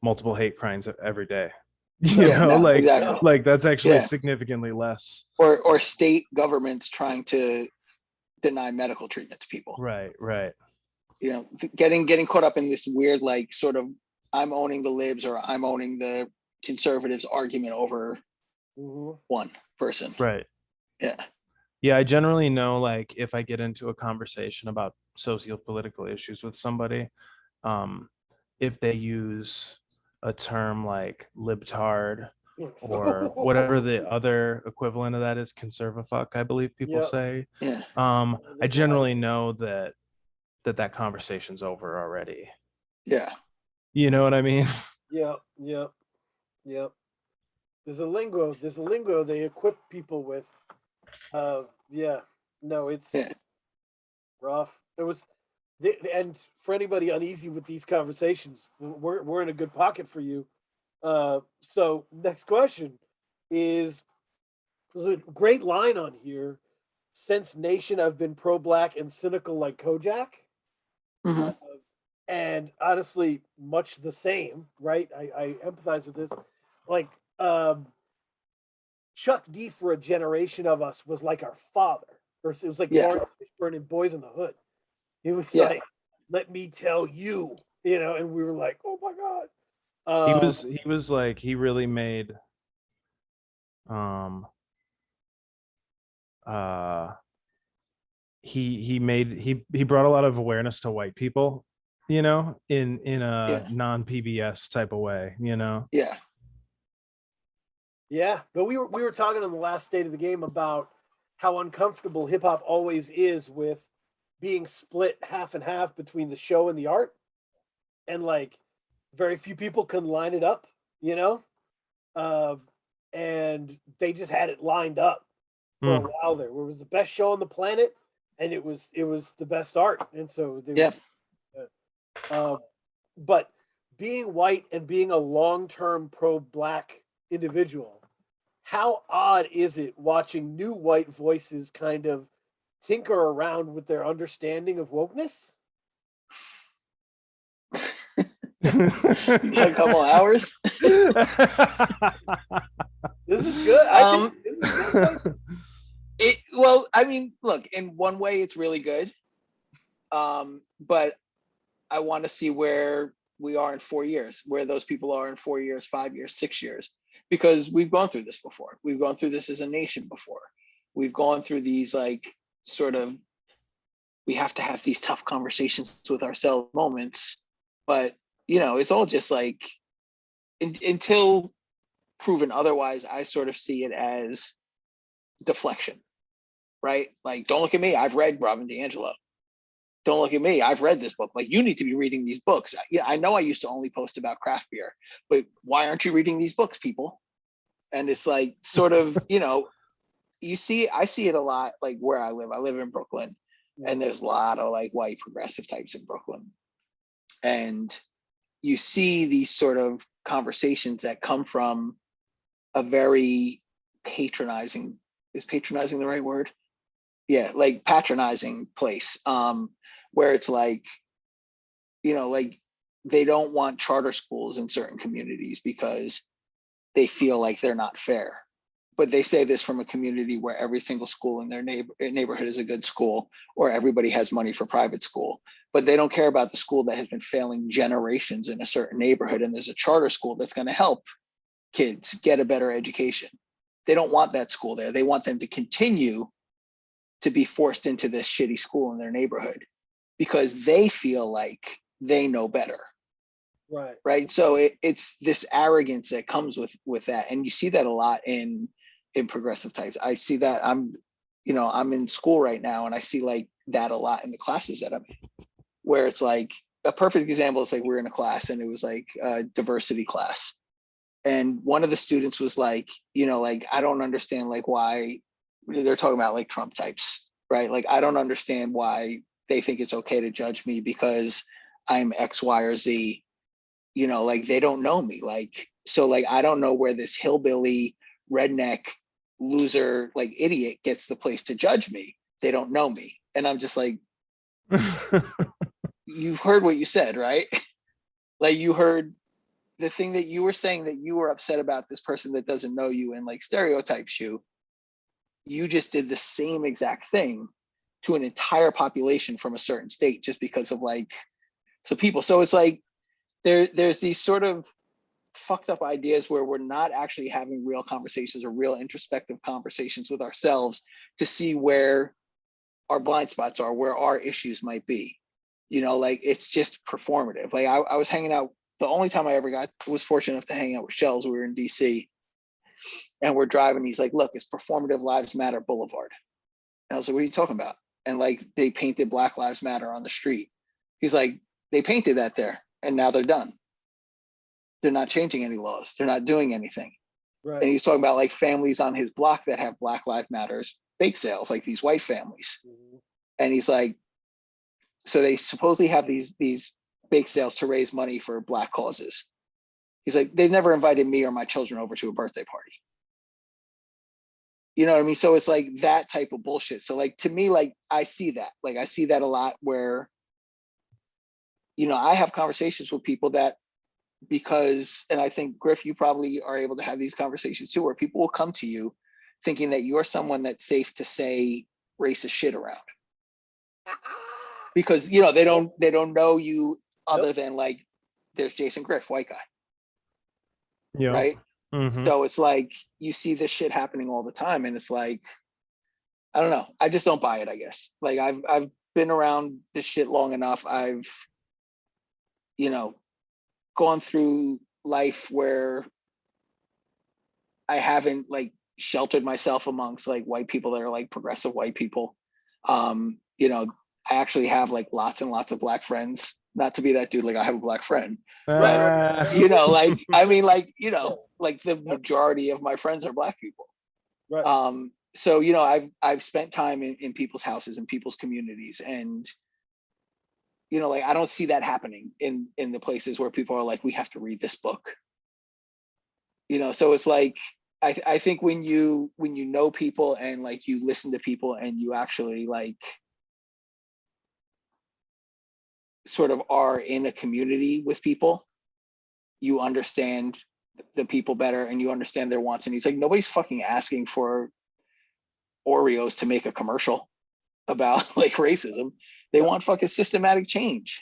multiple hate crimes every day. Yeah, no, exactly. Like that's actually Yeah. significantly less. Or state governments trying to deny medical treatment to people. Right. Getting caught up in this weird, like, sort of, I'm owning the libs or I'm owning the conservatives argument over one person. Right. Yeah. I generally know, like, if I get into a conversation about socio-political issues with somebody, if they use a term like libtard or whatever the other equivalent of that is, conservafuck, I believe people say. Yeah. I generally know that conversation's over already. Yeah. You know what I mean? Yep. There's a lingo they equip people with. It's rough. It was, and for anybody uneasy with these conversations, we're in a good pocket for you. So next question is, there's a great line on here. Since Nation, I've been pro-black and cynical like Kojak. Mhm. And honestly, much the same, right? I empathize with this. Like, Chuck D for a generation of us was like our father. Or it was like Lawrence Fishburne in Boys in the Hood. He was like, let me tell you, and we were like, oh my God. He was like, he really made he brought a lot of awareness to white people, in a non-PBS type of way, Yeah, but we were talking on the last State of the Game about how uncomfortable hip hop always is with being split half and half between the show and the art, and like very few people can line it up, and they just had it lined up for a while there, where it was the best show on the planet, and it was the best art, and so they but being white and being a long-term pro-black individual, how odd is it watching new white voices kind of tinker around with their understanding of wokeness? A couple hours. This is good. I think this is good. Well, I mean, look, in one way it's really good. But I want to see where we are in 4 years, where those people are in 4 years, 5 years, 6 years, because we've gone through this before. We've gone through this as a nation before. We've gone through these, like, sort of, we have to have these tough conversations with ourselves moments, but it's all just like, until proven otherwise, I sort of see it as deflection, right? Like, don't look at me, I've read Robin DiAngelo. Don't look at me, I've read this book. Like, you need to be reading these books. Yeah, I know I used to only post about craft beer, but why aren't you reading these books, people? And it's like, sort of, I see it a lot, like where I live in Brooklyn, and there's a lot of like white progressive types in Brooklyn. And you see these sort of conversations that come from a very patronizing, is patronizing the right word? Yeah, like patronizing place, where it's like, like, they don't want charter schools in certain communities because they feel like they're not fair. But they say this from a community where every single school in their neighborhood is a good school, or everybody has money for private school. But they don't care about the school that has been failing generations in a certain neighborhood, and there's a charter school that's going to help kids get a better education. They don't want that school there. They want them to continue to be forced into this shitty school in their neighborhood because they feel like they know better. Right. So it's this arrogance that comes with that. And you see that a lot in progressive types. I see that. I'm in school right now, and I see like that a lot in the classes that I'm in, where it's like a perfect example is like we're in a class and it was like a diversity class. And one of the students was like, like, I don't understand like why they're talking about like Trump types, right? Like, I don't understand why they think it's okay to judge me because I'm X, Y, or Z. Like they don't know me. Like, so like, I don't know where this hillbilly, redneck, loser, like idiot gets the place to judge me. They don't know me. And I'm just like, you heard what you said, right? Like you heard the thing that you were saying that you were upset about this person that doesn't know you and like stereotypes you. You just did the same exact thing to an entire population from a certain state just because of like some people. So it's like there's these sort of fucked up ideas where we're not actually having real conversations or real introspective conversations with ourselves to see where our blind spots are, where our issues might be. Like it's just performative. Like I was hanging out, the only time I ever was fortunate enough to hang out with Shells, we were in DC and we're driving. He's like, look, it's Performative Lives Matter Boulevard. And I was like, what are you talking about? And like, they painted Black Lives Matter on the street. He's like, they painted that there and now they're done. They're not changing any laws. They're not doing anything. Right. And he's talking about like families on his block that have Black Lives Matters bake sales, like these white families. Mm-hmm. And he's like, so they supposedly have these bake sales to raise money for Black causes. He's like, they've never invited me or my children over to a birthday party. You know what I mean? So it's like that type of bullshit. So like, to me, like, I see that a lot where, I have conversations with people that because, and I think Griff, you probably are able to have these conversations too, where people will come to you thinking that you're someone that's safe to say racist shit around. Because, they don't know you other than like, there's Jason Griff, white guy. Yeah. Right. Mm-hmm. So it's like, you see this shit happening all the time. And it's like, I don't know. I just don't buy it, I guess. Like I've been around this shit long enough. I've, gone through life where I haven't like sheltered myself amongst like white people that are like progressive white people. I actually have like lots and lots of Black friends. Not to be that dude, like I have a Black friend. But, like, I mean, like, like the majority of my friends are Black people. Right. So, I've spent time in people's houses and people's communities and, like, I don't see that happening in the places where people are like, we have to read this book. So it's like, I think when you know people and like you listen to people and you actually like sort of are in a community with people, you understand the people better and you understand their wants and needs. Like nobody's fucking asking for Oreos to make a commercial about like racism. They want fucking systematic change.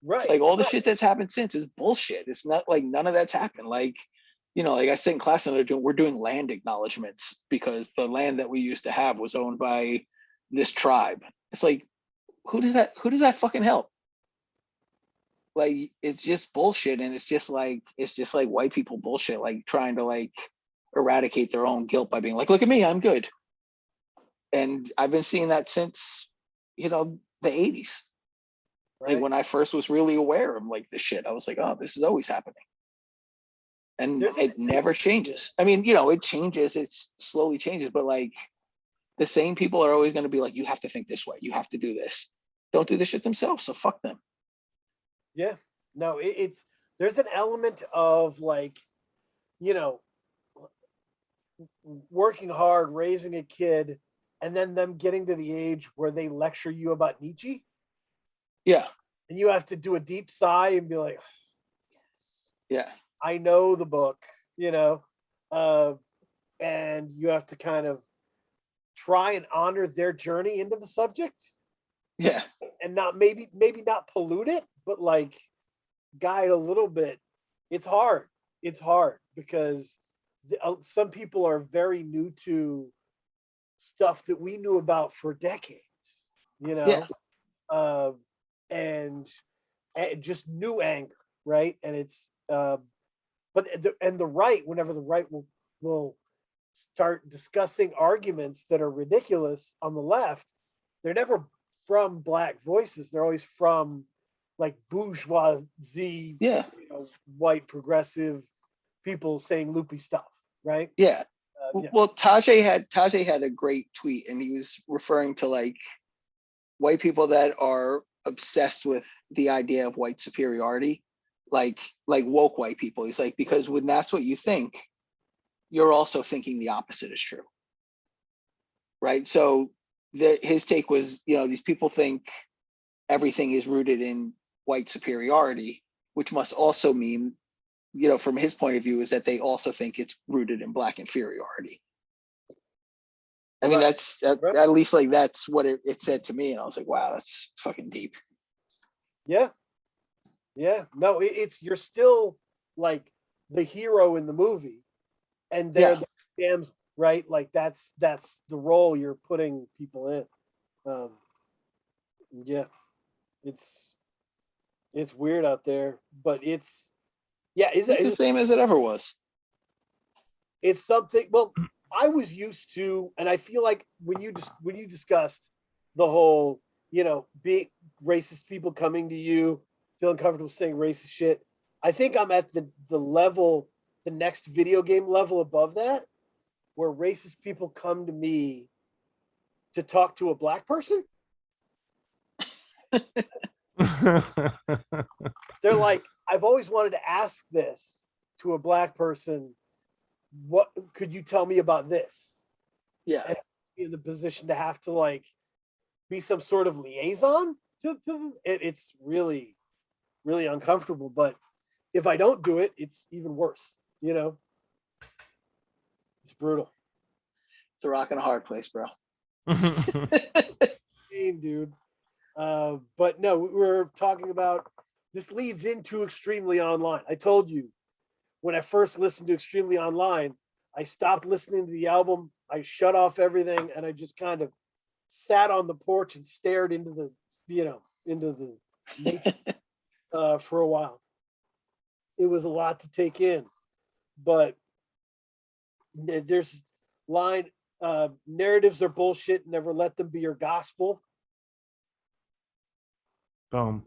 Right. Like all the shit that's happened since is bullshit. It's not like none of that's happened. Like, like I sit in class and we're doing land acknowledgements because the land that we used to have was owned by this tribe. It's like, who does that fucking help? Like, it's just bullshit. And it's just like white people bullshit, like trying to like eradicate their own guilt by being like, look at me, I'm good. And I've been seeing that since, the 80s. Right. Like when I first was really aware of like this shit, I was like, oh, this is always happening. And it never changes. I mean, it changes, it slowly changes, but like the same people are always going to be like, you have to think this way. You have to do this. Don't do this shit themselves. So fuck them. Yeah, no, there's an element of like, working hard, raising a kid, and then them getting to the age where they lecture you about Nietzsche. Yeah. And you have to do a deep sigh and be like, yes. Yeah. I know the book, and you have to kind of try and honor their journey into the subject. Yeah. And not maybe not pollute it, but like guide a little bit. It's hard. It's hard because some people are very new to stuff that we knew about for decades, Yeah. And just new anger, right? And it's but the right, whenever the right will start discussing arguments that are ridiculous on the left, they're never from Black voices. They're always from like bourgeoisie, Yeah. white progressive people saying loopy stuff, right? Yeah. Yeah. Well, Tajay had a great tweet, and he was referring to like white people that are obsessed with the idea of white superiority, like woke white people. He's like, because when that's what you think, you're also thinking the opposite is true, right? So his take was, these people think everything is rooted in white superiority, which must also mean, from his point of view, is that they also think it's rooted in black inferiority. I mean, that's at least like that's what it said to me, and I was like, wow, that's fucking deep. Yeah. No, you're still like the hero in the movie, and they're the damn right. Like that's the role you're putting people in. Yeah, it's weird out there, but it's the same as it ever was. It's something. Well, I was used to, and I feel like when you discussed the whole, being racist people coming to you, feeling comfortable saying racist shit, I think I'm at the level, the next video game level above that, where racist people come to me to talk to a black person. They're like, I've always wanted to ask this to a black person. What could you tell me about this? Yeah. And be in the position to have to like be some sort of liaison to it. It's really, really uncomfortable. But if I don't do it, it's even worse. It's brutal. It's a rock and a hard place, bro. Dude. But no, we're talking about, this leads into Extremely Online. I told you when I first listened to Extremely Online, I stopped listening to the album. I shut off everything, and I just kind of sat on the porch and stared into the nature for a while. It was a lot to take in, but there's line, narratives are bullshit. Never let them be your gospel. Boom.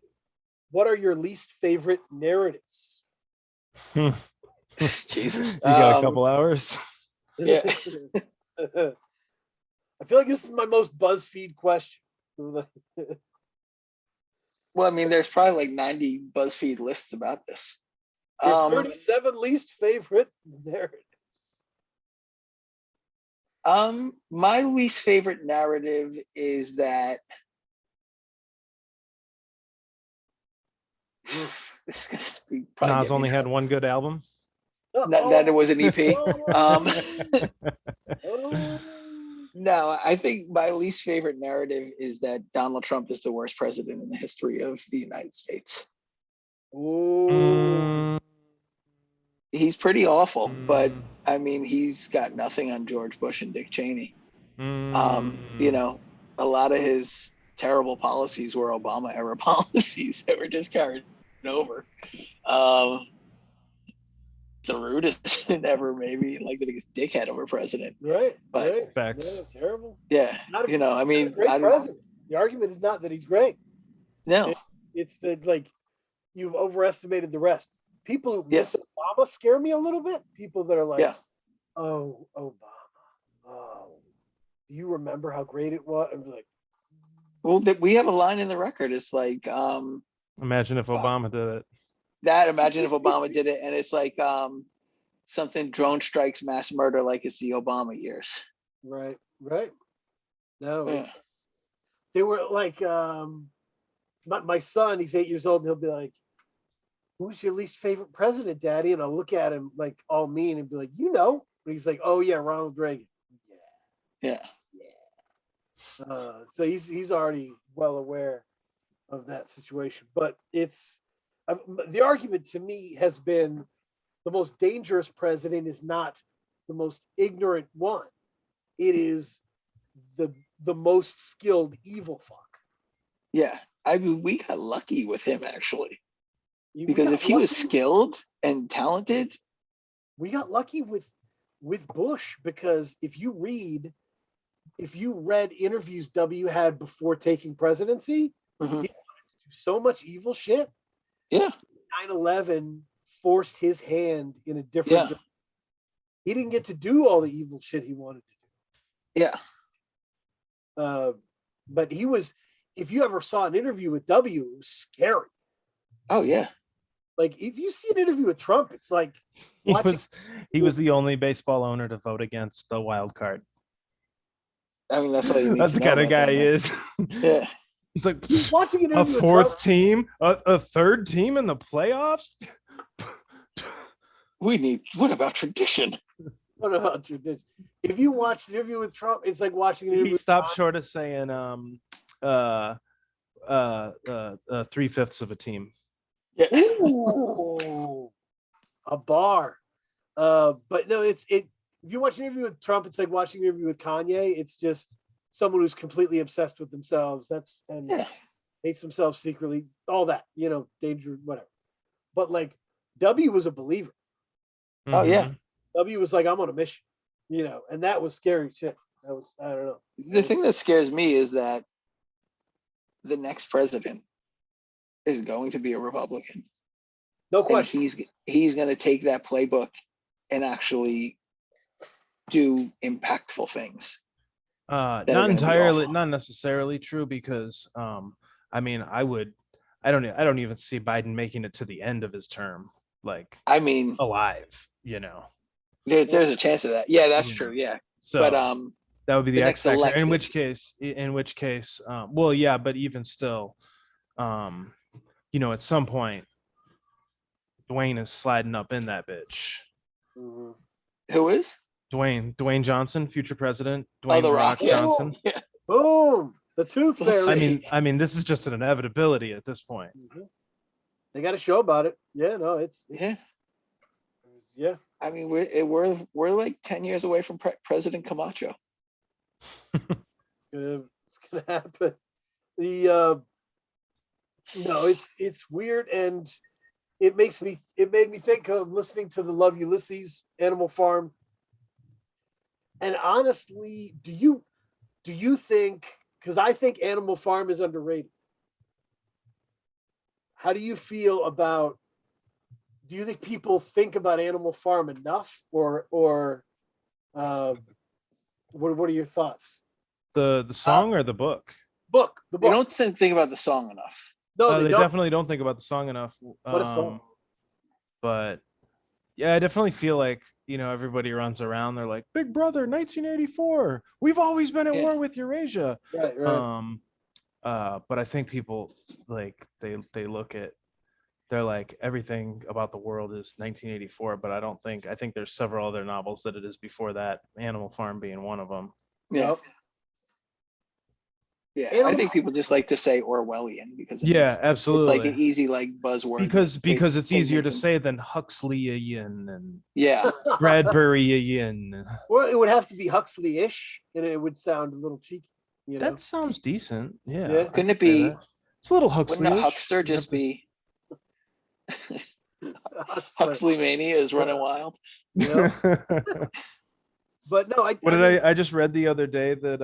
What are your least favorite narratives? Jesus. You got a couple hours? Yeah. I feel like this is my most BuzzFeed question. Well, I mean, there's probably like 90 BuzzFeed lists about this. 37 least favorite narratives. My least favorite narrative is that this is gonna be probably Nas only had one good album. That it was an EP. Oh. No, I think my least favorite narrative is that Donald Trump is the worst president in the history of the United States. Ooh. He's pretty awful, but I mean, he's got nothing on George Bush and Dick Cheney. A lot of his terrible policies were Obama era policies that were just carried over. The rudest ever, maybe like the biggest dickhead of a president. Right. But right. Facts. Yeah, terrible. Yeah. I mean, great president. The argument is not that he's great. No. It's that like you've overestimated the rest. People who miss Obama scare me a little bit. People that are like, oh, Obama. Oh, do you remember how great it was? I'm like, well, we have a line in the record. It's like, imagine if Obama did it. Imagine if Obama did it, and it's like something drone strikes mass murder like it's the Obama years. Right. No, they were like, my son, he's 8 years old, and he'll be like, who's your least favorite president, Daddy? And I'll look at him like all mean and be like, and he's like, oh yeah, Ronald Reagan. Yeah. So he's already well aware of that situation, but it's the argument to me has been the most dangerous president is not the most ignorant one. It is the most skilled evil fuck. Yeah. I mean, we got lucky with him actually, because if he was skilled and talented, we got lucky with Bush, because if you read interviews W had before taking presidency, he wanted to do so much evil shit. Yeah. 9/11 forced his hand in a different. Yeah. He didn't get to do all the evil shit he wanted to Yeah. do. But he was. If you ever saw an interview with W, it was scary. Oh yeah. Like if you see an interview with Trump, it's like watching. He was the only baseball owner to vote against the wild card. I mean, that's all you need That's to the know kind of about guy that, he man. is. Yeah. He's like Watching an a interview with fourth Trump, team, a third team in the playoffs. What about tradition? what about tradition? If you watch an interview with Trump, it's like watching an interview He with stopped Trump. short of saying 3/5 of a team. Yeah. Ooh, a bar. But no, it. If you watch an interview with Trump, it's like watching an interview with Kanye. It's just someone who's completely obsessed with themselves. And Yeah. hates themselves secretly. All that, danger, whatever. But like W was a believer. Oh yeah. Mhm. W was like, I'm on a mission, and that was scary shit. That was, I don't know. The thing that scares me is that the next president is going to be a Republican. No And question. he's going to take that playbook and actually do impactful things. Not gonna be entirely, awful. not necessarily true because I mean, I don't even see Biden making it to the end of his term, like I mean, alive, there's a chance of that. Yeah, that's You true. know. Yeah. So But that would be the the X next factor. elected, In which case, well, yeah, but even still, at some point, Dwayne is sliding up in that bitch. Mhm. who is? Dwayne Johnson, future president, Oh, Dwayne The Rock Rock. Yeah. Johnson. Yeah. Boom. The tooth We'll fairy. see. I mean, this is just an inevitability at this point. Mhm. They got a show about it. Yeah, no, it's Yeah. yeah. I mean, we're like 10 years away from President Camacho. It's gonna happen. The no, it's weird, and it made me think of listening to the Love Ulysses Animal Farm. And honestly, do you think, because I think Animal Farm is underrated. How do you feel about, do you think people think about Animal Farm enough, or what are your thoughts? The song or the book? The They book. don't think about the song enough. No, They they don't. definitely don't think about the song enough. What a song. But yeah, I definitely feel like, everybody runs around. They're like, Big Brother, 1984. We've always been at Yeah. war with Eurasia. Right. But I think people like they look at, they're like, everything about the world is 1984. But I think there's several other novels that it is before that. Animal Farm being one of them. Yeah. Nope. Yeah. Animal I think people just like to say Orwellian because Yeah, absolutely. it's like an easy buzzword. Because it's easier to them... say than Huxleyian and Yeah. Bradburyian. Well, it would have to be Huxley-ish, and it would sound a little cheeky. That sounds decent. Yeah. Yeah. Couldn't it be? It's a little Wouldn't a Huxley. huckster just be? Huxley mania is running wild. Yeah. But no, I just read the other day that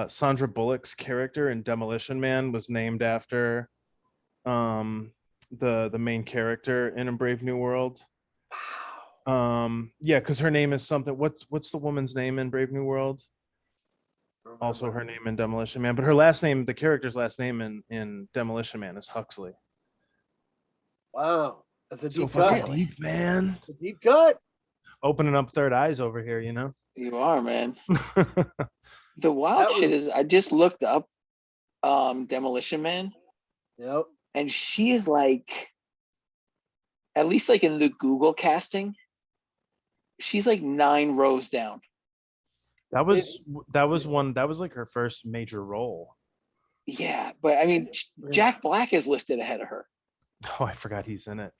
Sandra Bullock's character in Demolition Man was named after the main character in A Brave New World. Yeah, because her name is something. What's the woman's name in Brave New World? Also her name in Demolition Man, but her last name, the character's last name in Demolition Man is Huxley. Wow, that's a deep fucking cut. deep, man. A deep cut. Opening up third eyes over here, You are, man. The wild shit is, I just looked up Demolition Man. Yep. And she is like, at least like in the Google casting, she's like 9 rows down. That was like her first major role. Yeah, but I mean, Jack Black is listed ahead of her. Oh, I forgot he's in it.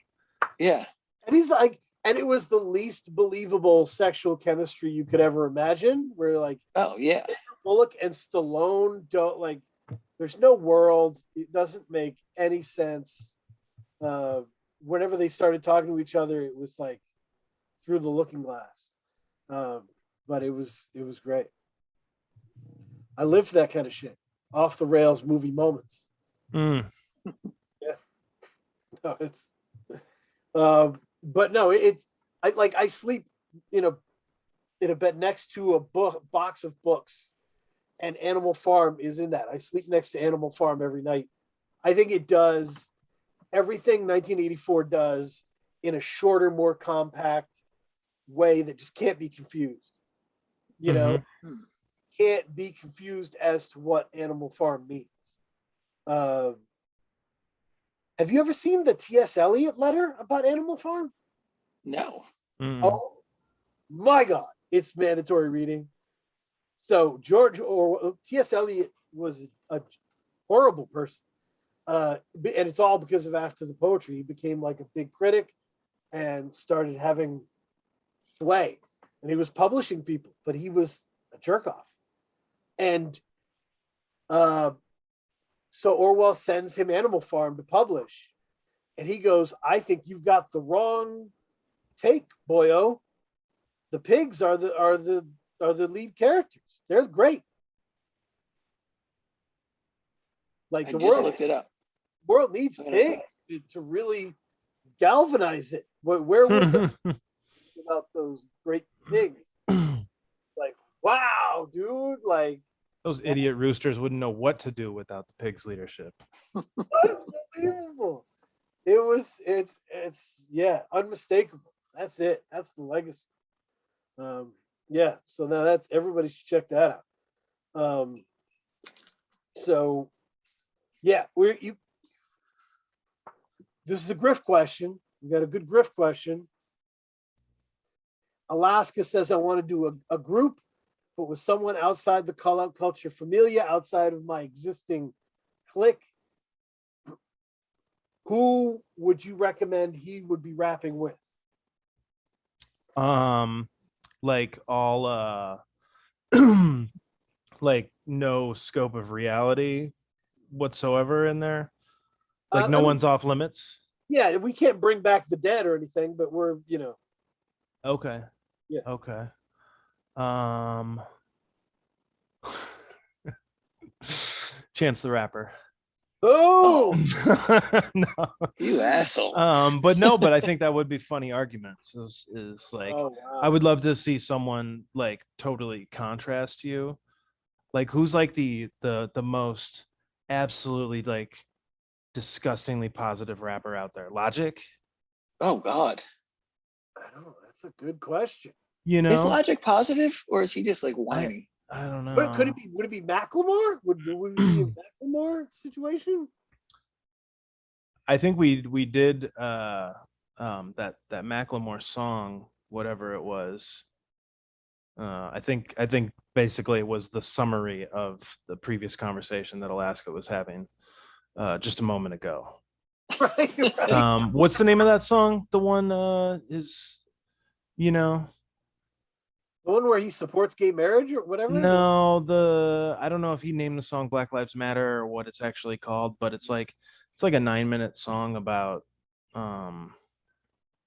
Yeah. And he's like, and it was the least believable sexual chemistry you could ever imagine. Where like, oh yeah, Bullock and Stallone don't like. There's no world. It doesn't make any sense. Whenever they started talking to each other, it was like through the looking glass. But it was great. I live for that kind of shit. Off the rails movie moments. Yeah. No, it's but no, I sleep, in a bed next to a box of books, and Animal Farm is in that. I sleep next to Animal Farm every night. I think it does everything 1984 does in a shorter, more compact way that just can't be confused. Can't be confused as to what Animal Farm means. Have you ever seen the T.S. Eliot letter about Animal Farm? No. Oh my God, it's mandatory reading. So T.S. Eliot was a horrible person. And it's all because of After the Poetry. He became like a big critic and started having sway. And he was publishing people, but he was a jerk off. And so Orwell sends him Animal Farm to publish. And he goes, I think you've got the wrong take, boyo. The pigs are the lead characters. They're great. Like I the just looked it up. world needs pigs to really galvanize it. Where would the about those great pigs? Like, wow, dude! Like those idiot roosters wouldn't know what to do without the pigs' leadership. Unbelievable! It's unmistakable. That's it. That's the legacy. Yeah. So now that's everybody should check that out. So yeah, this is a Griff question. We got a good Griff question. Alaska says, I want to do a group, but with someone outside the call-out culture familia, outside of my existing clique. Who would you recommend he would be rapping with? Like all like no scope of reality whatsoever in there. Like no one's off limits. Yeah, we can't bring back the dead or anything, but we're, Okay. Yeah. Okay. Chance the Rapper. Oh, No. You asshole. But I think that would be funny arguments. Is like oh wow. I would love to see someone like totally contrast you. Like who's like the most absolutely like disgustingly positive rapper out there? Logic? Oh God. I don't know. That's a good question. You know? Is Logic positive or is he just like whiny? I don't know. But could it be? Would it be Macklemore? Would it be a Macklemore situation? I think we did that Macklemore song, whatever it was. I think basically it was the summary of the previous conversation that Alaska was having just a moment ago. Right. What's the name of that song? The one is, The one where he supports gay marriage or whatever? No, I don't know if he named the song Black Lives Matter or what it's actually called, but it's like a 9-minute song about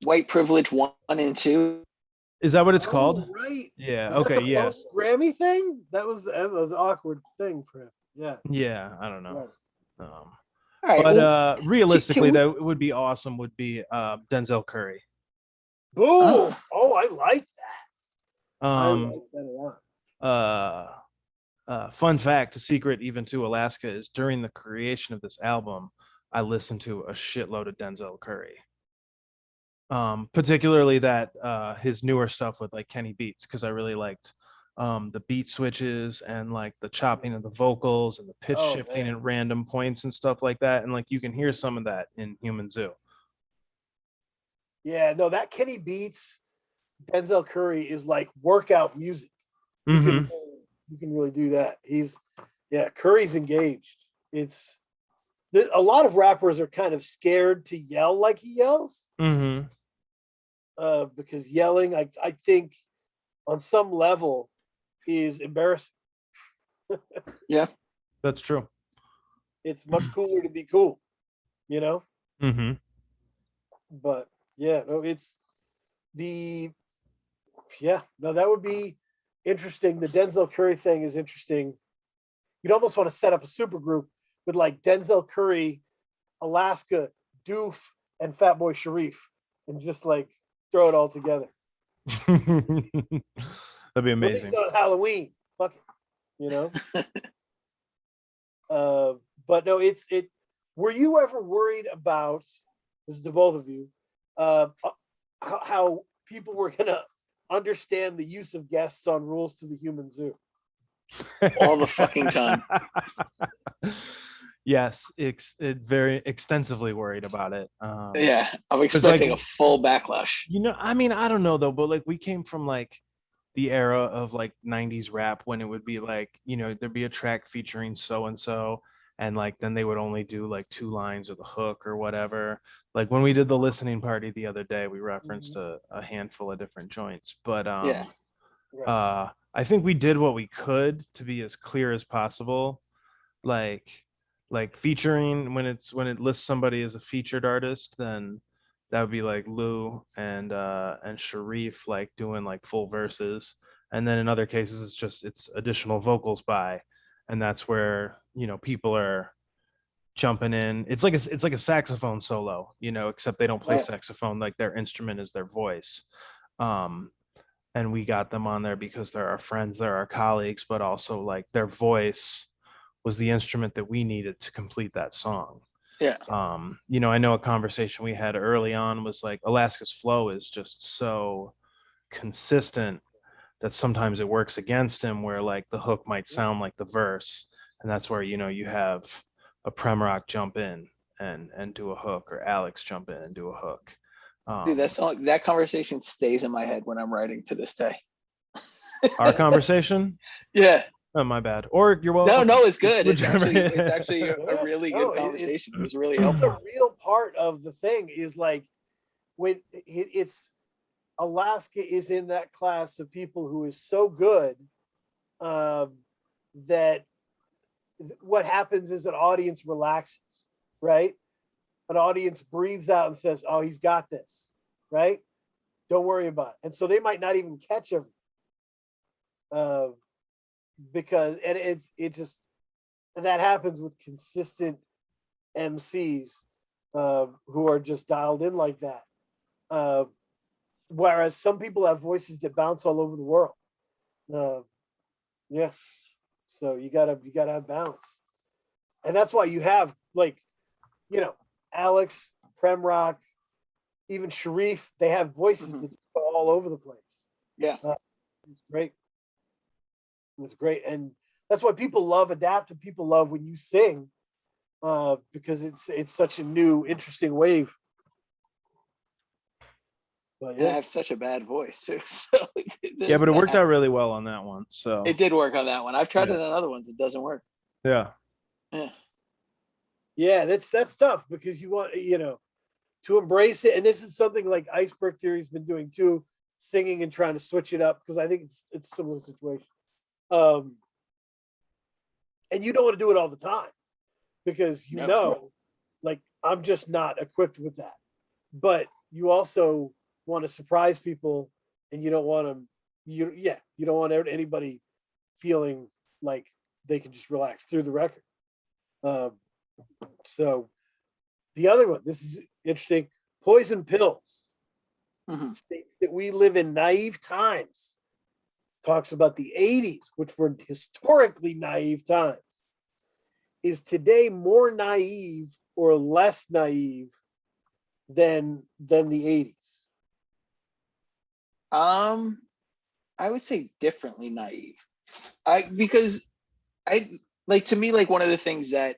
White privilege 1 and 2. Is that what it's called? Right. Yeah. Was Okay. that the Yeah. Post-Grammy thing? That was an awkward thing for him. Yeah. Yeah. I don't know. Right. All right. But realistically, can we- that would be awesome. Would be Denzel Curry. Boom. Oh, I like that. I Um. like that a lot. Fun fact, a secret even to Alaska, is during the creation of this album, I listened to a shitload of Denzel Curry. Particularly that his newer stuff with like Kenny Beats, because I really liked the beat switches and like the chopping of the vocals and the pitch shifting at random points and stuff like that. And like you can hear some of that in Human Zoo. Yeah, no, that Kenny Beats, Denzel Curry is like workout music. You can really do that. Curry's engaged. A lot of rappers are kind of scared to yell like he yells. Because yelling, I think, on some level, is embarrassing. Yeah, that's true. It's much cooler to be cool, But yeah, no, that would be interesting. The Denzel Curry thing is interesting. You'd almost want to set up a super group with like Denzel Curry, Alaska, Doof, and Fatboy Sharif, and just like throw it all together. That'd be Release amazing. it on Halloween. Fuck it, you know. But no, it. Were you ever worried about, this is to both of you, how people were gonna understand the use of guests on Rules to the Human Zoo? All the fucking time. Yes, very extensively worried about it. Yeah, I'm expecting like, a full backlash. You know, I mean, I don't know though, but like we came from like the era of like 90s rap when it would be like, you know, there'd be a track featuring so and so, and like then they would only do like 2 lines of the hook or whatever. Like when we did the listening party the other day, we referenced a handful of different joints, but Yeah. I think we did what we could to be as clear as possible. Like featuring, when it lists somebody as a featured artist, then that would be like Lou and Sharif, like doing like full verses, and then in other cases it's additional vocals by, and that's where, you know, people are jumping in. It's like a saxophone solo, you know, except they don't play Right. saxophone, like their instrument is their voice. And we got them on there because they're our friends, they're our colleagues, but also like their voice was the instrument that we needed to complete that song. Yeah. You know, I know a conversation we had early on was like Alaska's flow is just so consistent that sometimes it works against him, where like the hook might sound like the verse, and that's where, you know, you have a Prem Rock jump in and do a hook, or Alex jump in and do a hook. Dude, that conversation stays in my head when I'm writing to this day. Our conversation? Yeah. Oh, my bad. Or you're welcome. No, it's good. It's actually a really good conversation. It was really helpful. It's a real part of the thing is like when it's Alaska is in that class of people who is so good that what happens is an audience relaxes, right? An audience breathes out and says, "Oh, he's got this," right? Don't worry about it. And so they might not even catch everything. Because it just that happens with consistent MCs who are just dialed in like that. Whereas some people have voices that bounce all over the world. Yeah. So you gotta have balance. And that's why you have, like, you know, Alex, Prem Rock, even Sharif, they have voices that go all over the place. Yeah. It's great. It's great. And that's why people love Adapt, and people love when you sing, because it's such a new, interesting wave. But yeah. I have such a bad voice too. So yeah, but it worked out really well on that one. So it did work on that one. I've tried it on other ones. It doesn't work. Yeah. Yeah, that's tough because you want, you know, to embrace it. And this is something like Iceberg Theory's been doing too, singing and trying to switch it up, because I think it's a similar situation. And you don't want to do it all the time because you know, like, I'm just not equipped with that. But you also want to surprise people, and you don't want them. You don't want anybody feeling like they can just relax through the record. So the other one, this is interesting. Poison Pills states that we live in naive times. Talks about the 80s, which were historically naive times. Is today more naive or less naive than the 80s? I would say differently naive. Because to me, like, one of the things that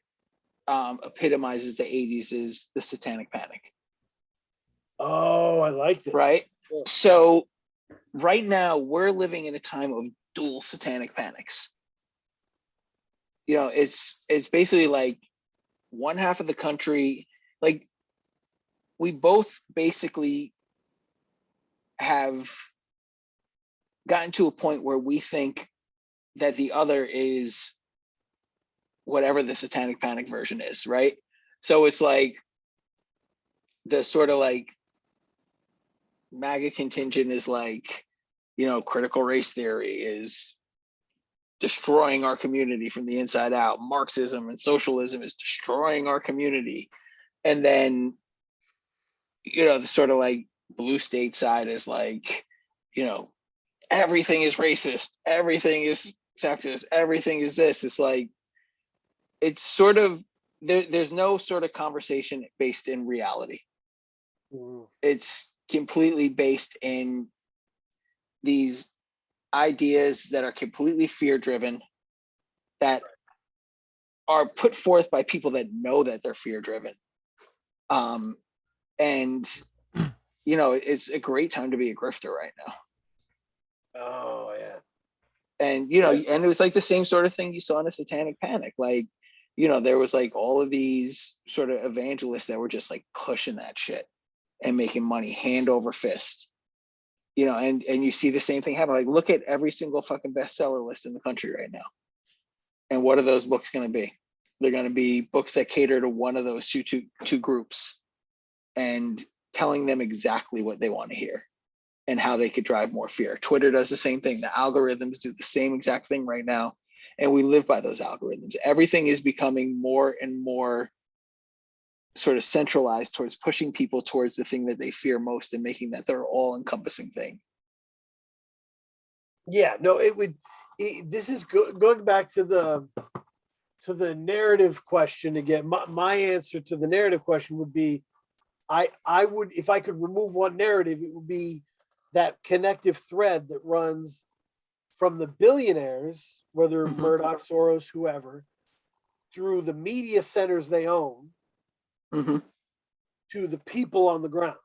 epitomizes the 80s is the Satanic Panic. Oh, I like this. Right? Yeah. So right now we're living in a time of dual satanic panics. You know, it's basically like one half of the country, like, we both basically have gotten to a point where we think that the other is whatever the Satanic Panic version is, right? So it's like the sort of like MAGA contingent is like, you know, critical race theory is destroying our community from the inside out. Marxism and socialism is destroying our community. And then, the sort of like blue state side is like, everything is racist, everything is sexist, everything is this. It's like, it's sort of, there's no sort of conversation based in reality. It's completely based in these ideas that are completely fear driven, that are put forth by people that know that they're fear driven. And it's a great time to be a grifter right now. Oh yeah. And and it was like the same sort of thing you saw in a Satanic Panic. Like, there was like all of these sort of evangelists that were just like pushing that shit and making money hand over fist. And you see the same thing happen. Like, look at every single fucking bestseller list in the country right now. And what are those books going to be? They're going to be books that cater to one of those two groups, and telling them exactly what they want to hear and how they could drive more fear. Twitter does the same thing. The algorithms do the same exact thing right now. And we live by those algorithms. Everything is becoming more and more sort of centralized towards pushing people towards the thing that they fear most and making that their all-encompassing thing. Yeah, no, this is going back to the narrative question again. My answer to the narrative question would be, I would, if I could remove one narrative, it would be that connective thread that runs from the billionaires, whether Murdoch, Soros, whoever, through the media centers they own, to the people on the ground.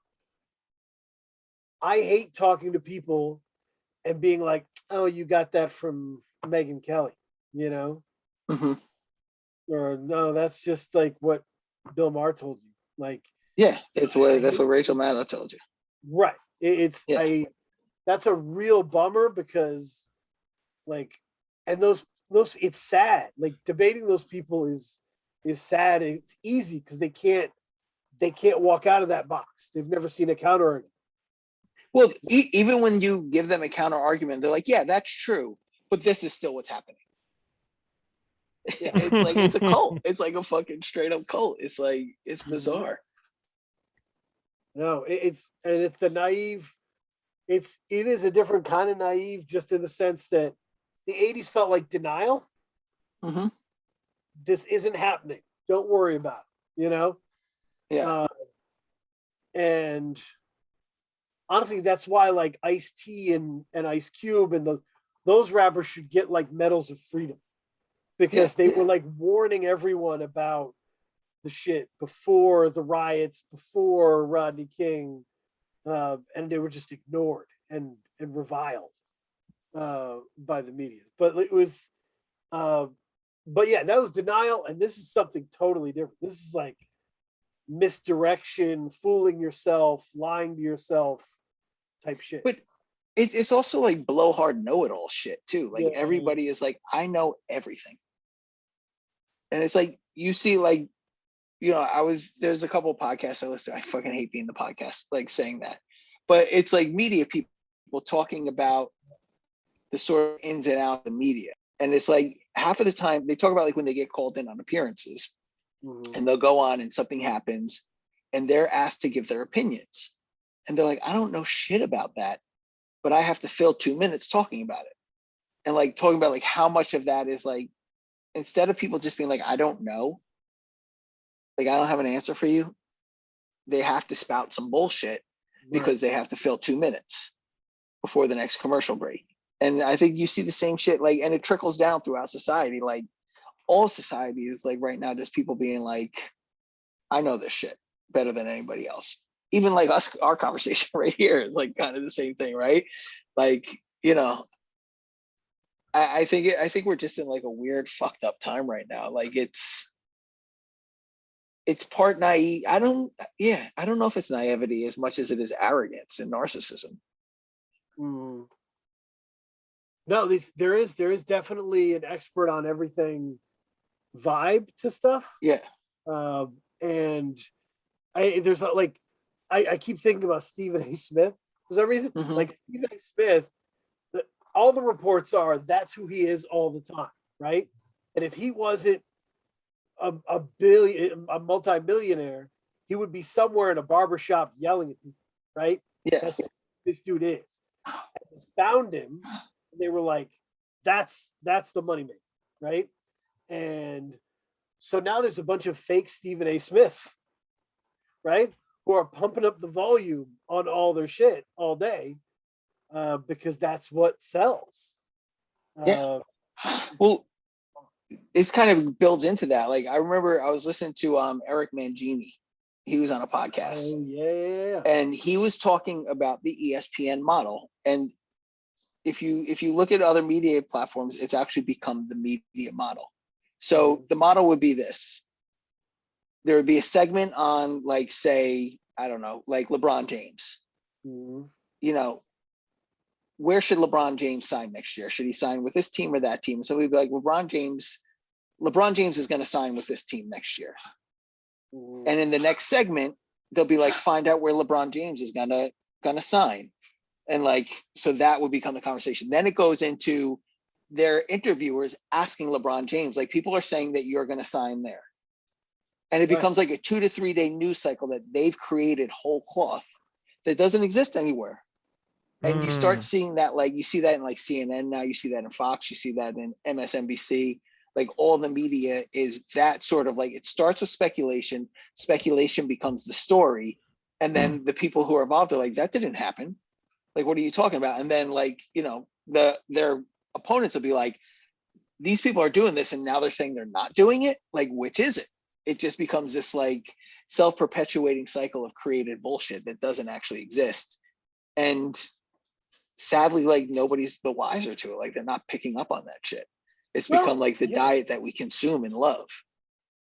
I hate talking to people and being like, "Oh, you got that from Megyn Kelly," or no, that's just like what Bill Maher told you. Like, yeah, that's what Rachel Maddow told you. Right. That's a real bummer, because like, and those it's sad. Like, debating those people is sad. And it's easy because they can't walk out of that box. They've never seen a counter argument. Well, even when you give them a counter argument, they're like, yeah, that's true, but this is still what's happening. Yeah. It's like, it's a cult. It's like a fucking straight up cult. It's like, it's bizarre. No, it's the naive. It is a different kind of naive, just in the sense that the 80s felt like denial. This isn't happening. Don't worry about it, Yeah. And honestly, that's why like Ice-T and Ice Cube and those rappers should get like medals of freedom, because they were like warning everyone about the shit before the riots, before Rodney King, and they were just ignored and reviled by the media. But it was, but yeah, that was denial, and this is something totally different. This is like misdirection, fooling yourself, lying to yourself type shit. But it's also like blowhard know-it-all shit too. Like, everybody is like, I know everything. And it's like, you see, like, there's a couple of podcasts I listen to. I fucking hate being the podcast, like, saying that. But it's like media people talking about the sort of ins and outs of the media. And it's like, half of the time they talk about like when they get called in on appearances, and they'll go on and something happens and they're asked to give their opinions. And they're like, I don't know shit about that, but I have to fill 2 minutes talking about it. And like talking about like how much of that is like, instead of people just being like, I don't know, like, I don't have an answer for you, they have to spout some bullshit because they have to fill 2 minutes before the next commercial break. And I think you see the same shit, like, and it trickles down throughout society. Like, all society is like right now, just people being like, I know this shit better than anybody else. Even like us, our conversation right here is like kind of the same thing, right? Like, I think we're just in like a weird fucked up time right now. Like, it's part naive. I don't know if it's naivety as much as it is arrogance and narcissism. No, there is definitely an expert on everything vibe to stuff. Yeah. And there's like, I keep thinking about Stephen A. Smith for some reason. Like, Stephen A. Smith, all the reports are that's who he is all the time, right? And if he wasn't a multi-billionaire, he would be somewhere in a barbershop yelling at people, right? Yeah. That's who this dude is. And they found him. And they were like, that's the money maker, right? And so now there's a bunch of fake Stephen A. Smiths, right? Who are pumping up the volume on all their shit all day because that's what sells. Yeah. Well, it's kind of builds into that. Like I remember I was listening to Eric Mangini. He was on a podcast. Oh yeah. And he was talking about the ESPN model. And if you look at other media platforms, it's actually become the media model. So the model would be this. There would be a segment on, like, say, I don't know, like LeBron James. Mm-hmm. You know, where should LeBron James sign next year? Should he sign with this team or that team? So we'd be like, LeBron James is going to sign with this team next year. Mm-hmm. And in the next segment, they'll be like, find out where LeBron James is gonna sign. And like, so that would become the conversation. Then it goes into their interviewers asking LeBron James, like, people are saying that you're going to sign there. And it becomes like a 2 to 3 day news cycle that they've created whole cloth that doesn't exist anywhere. And you start seeing that, like, you see that in like CNN now, you see that in Fox, you see that in MSNBC, like all the media is that sort of like, it starts with speculation becomes the story. And then the people who are involved are like, that didn't happen. Like, what are you talking about? And then, like, you know, their opponents will be like, these people are doing this and now they're saying they're not doing it. Like, which is it? It just becomes this like self-perpetuating cycle of created bullshit that doesn't actually exist. And sadly, like, nobody's the wiser to it. Like, they're not picking up on that shit. It's become like the diet that we consume and love.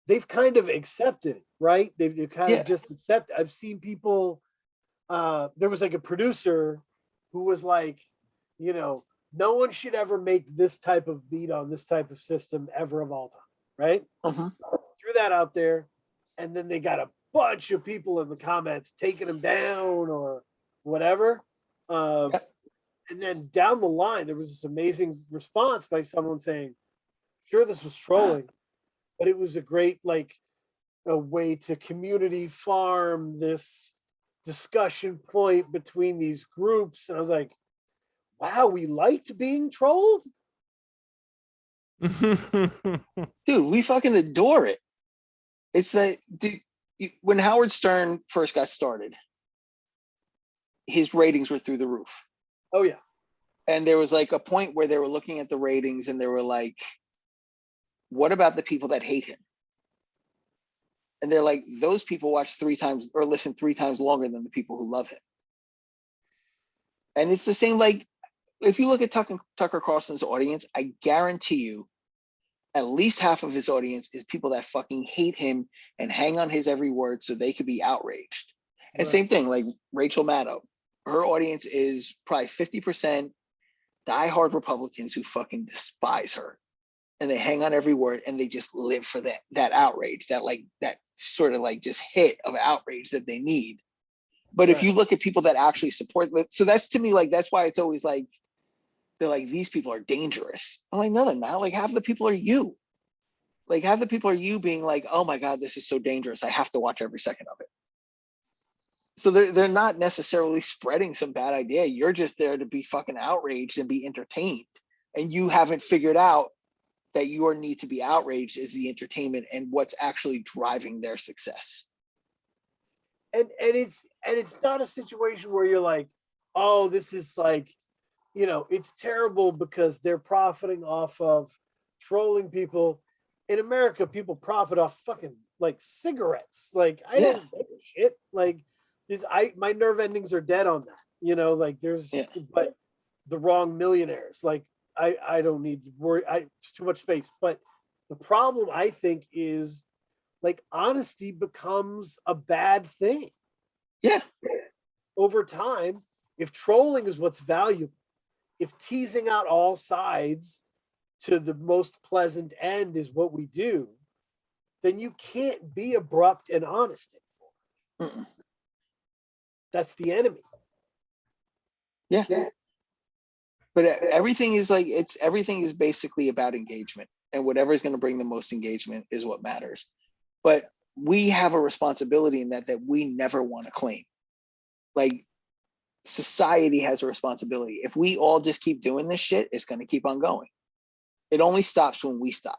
They've kind of accepted it, right? They've kind of just accepted. I've seen people, there was like a producer who was like, you know, no one should ever make this type of beat on this type of system ever of all time, right? Threw that out there, and then they got a bunch of people in the comments taking him down or whatever. And then down the line, there was this amazing response by someone saying, sure, this was trolling, but it was a great, like, a way to community farm this discussion point between these groups. And I was like, wow, we liked being trolled? Dude, we fucking adore it. It's that, dude, when Howard Stern first got started, his ratings were through the roof. Oh yeah. And there was like a point where they were looking at the ratings and they were like, what about the people that hate him? And they're like, those people watch 3 times or listen 3 times longer than the people who love him. And it's the same, like, if you look at Tucker Carlson's audience, I guarantee you at least half of his audience is people that fucking hate him and hang on his every word so they could be outraged. And same thing, like Rachel Maddow, her audience is probably 50% diehard Republicans who fucking despise her. And they hang on every word and they just live for that outrage, that sort of like just hit of outrage that they need. But if you look at people that actually support, so that's, to me, like, that's why it's always like, they're like, these people are dangerous. I'm like, no, they're not. Like, half the people are you. Like, half the people are you being like, oh my God, this is so dangerous. I have to watch every second of it. So they're not necessarily spreading some bad idea. You're just there to be fucking outraged and be entertained. And you haven't figured out that your need to be outraged is the entertainment and what's actually driving their success. And it's not a situation where you're like, oh, this is like, you know, it's terrible because they're profiting off of trolling people. In America, people profit off fucking like cigarettes. Like, I don't give a shit. Like, my nerve endings are dead on that. You know, like but the wrong millionaires. Like, I don't need to worry. It's too much space. But the problem, I think, is like honesty becomes a bad thing. Yeah. Over time, if trolling is what's valuable, if teasing out all sides to the most pleasant end is what we do, then you can't be abrupt and honest anymore. That's the enemy. Yeah. But everything is like, everything is basically about engagement, and whatever is going to bring the most engagement is what matters. But we have a responsibility in that we never want to claim. Like, society has a responsibility. If we all just keep doing this shit, it's going to keep on going. It only stops when we stop.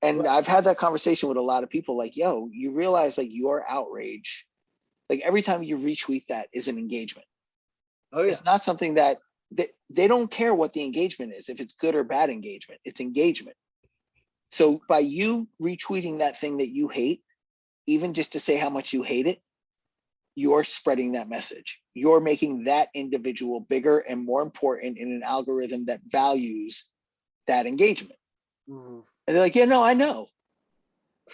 And I've had that conversation with a lot of people, like, yo, you realize like your outrage, like every time you retweet that is an engagement. Oh yeah. It's not something that they don't care what the engagement is, if it's good or bad engagement, it's engagement. So by you retweeting that thing that you hate, even just to say how much you hate it, you're spreading that message. You're making that individual bigger and more important in an algorithm that values that engagement. Mm-hmm. And they're like, yeah, no, I know.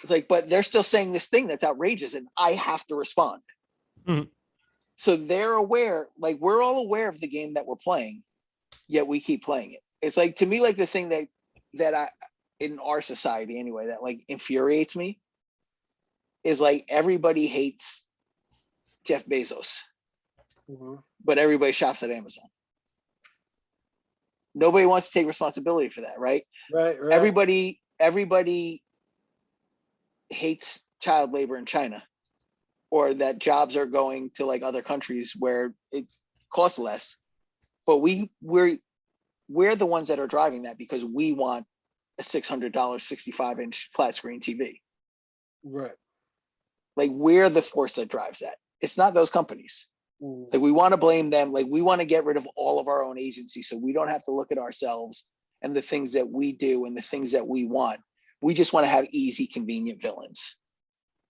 It's like, but they're still saying this thing that's outrageous and I have to respond. Mhm. So they're aware, like we're all aware of the game that we're playing, yet we keep playing it. It's like, to me, like the thing that I, in our society anyway, that like infuriates me is like everybody hates Jeff Bezos, but everybody shops at Amazon. Nobody wants to take responsibility for that, right? Right. Everybody hates child labor in China, or that jobs are going to like other countries where it costs less. But we're the ones that are driving that because we want a $600 65-inch flat screen TV. Right. Like we're the force that drives that. It's not those companies. Like we want to blame them. Like we want to get rid of all of our own agency so we don't have to look at ourselves and the things that we do and the things that we want. We just want to have easy, convenient villains.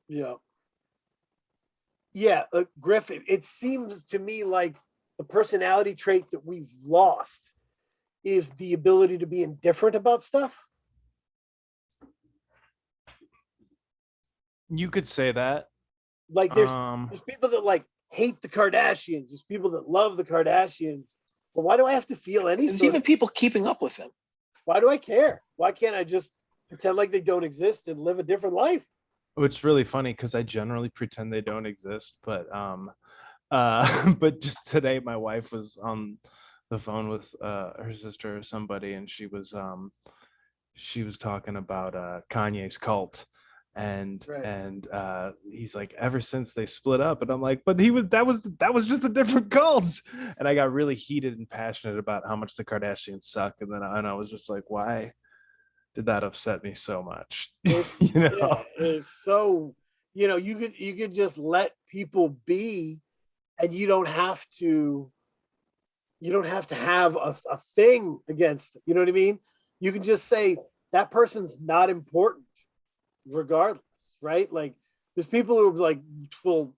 Yeah. Yeah, Griff, it seems to me like the personality trait that we've lost is the ability to be indifferent about stuff. You could say that. Like there's people that like hate the Kardashians. There's people that love the Kardashians. But why do I have to feel any There's sort even of, people keeping up with them. why do I care? Why can't I just pretend like they don't exist and live a different life? It's really funny because I generally pretend they don't exist, but but just today my wife was on the phone with her sister or somebody, and she was talking about Kanye's cult, and he's like, ever since they split up, and I'm like, but that was just a different cult, and I got really heated and passionate about how much the Kardashians suck, and I was just like, why did that upset me so much? It's yeah, it's so, you could just let people be, and you don't have to have a thing against it. You know what I mean? You can just say that person's not important regardless, right? Like there's people who like will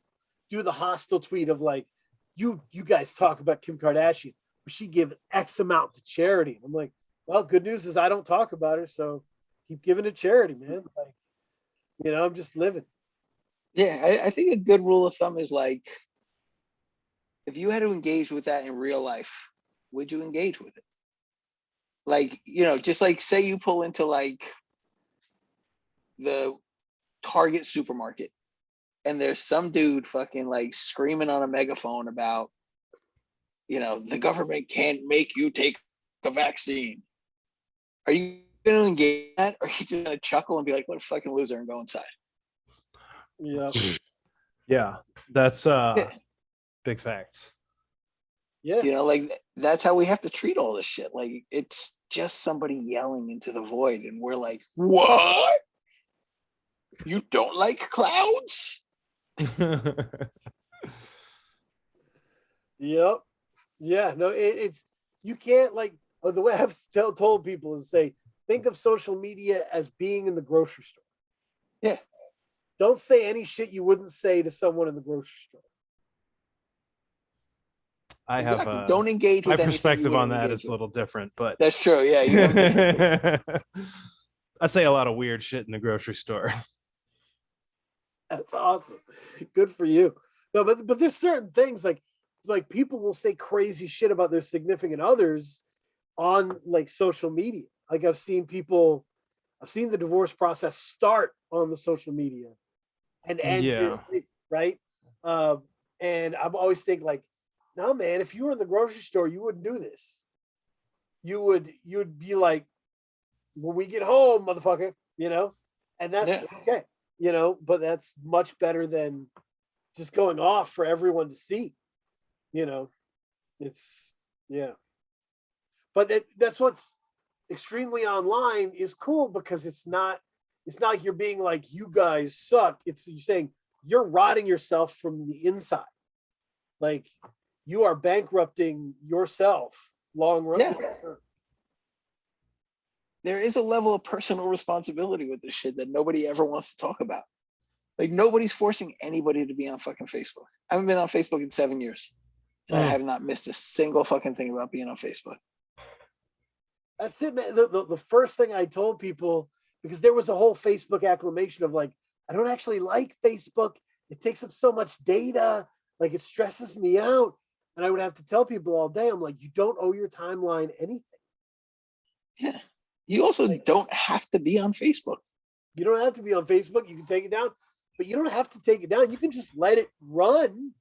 do the hostile tweet of like, you guys talk about Kim Kardashian, but she give X amount to charity. I'm like, well, good news is I don't talk about her, so keep giving to charity, man. Like, I'm just living. Yeah, I think a good rule of thumb is like, if you had to engage with that in real life, would you engage with it? Like, just like say you pull into like the Target supermarket and there's some dude fucking like screaming on a megaphone about, the government can't make you take a vaccine. Are you going to engage that, or are you just going to chuckle and be like, what a fucking loser, and go inside? Yeah. Yeah, that's big facts. Yeah. Like that's how we have to treat all this shit. Like it's just somebody yelling into the void, and we're like, what? You don't like clouds? Yep. Yeah. No, it's you can't like the way I've told people is say, think of social media as being in the grocery store. Yeah. Don't say any shit you wouldn't say to someone in the grocery store. I exactly. have Don't engage with my anything perspective on that is a little different, but that's true. Yeah, you have a different I say a lot of weird shit in the grocery store. That's awesome. Good for you. No, but there's certain things like people will say crazy shit about their significant others on like social media. Like I've seen the divorce process start on the social media and end Yeah. right. And I'm always think like, no man, if you were in the grocery store, you wouldn't do this. you would be like, when we get home, motherfucker, and that's okay, but that's much better than just going off for everyone to see, it's, yeah. But that's what's extremely online is cool, because it's not like you're being like, you guys suck. It's you're saying you're rotting yourself from the inside. Like, you are bankrupting yourself long run. Yeah. There is a level of personal responsibility with this shit that nobody ever wants to talk about. Like, nobody's forcing anybody to be on fucking Facebook. I haven't been on Facebook in 7 years. I have not missed a single fucking thing about being on Facebook. That's it, man. The first thing I told people, because there was a whole Facebook acclamation of like, I don't actually like Facebook. It takes up so much data. Like, it stresses me out. And I would have to tell people all day, I'm like, you don't owe your timeline anything. Yeah. You also don't have to be on Facebook. You don't have to be on Facebook. You can take it down, but you don't have to take it down. You can just let it run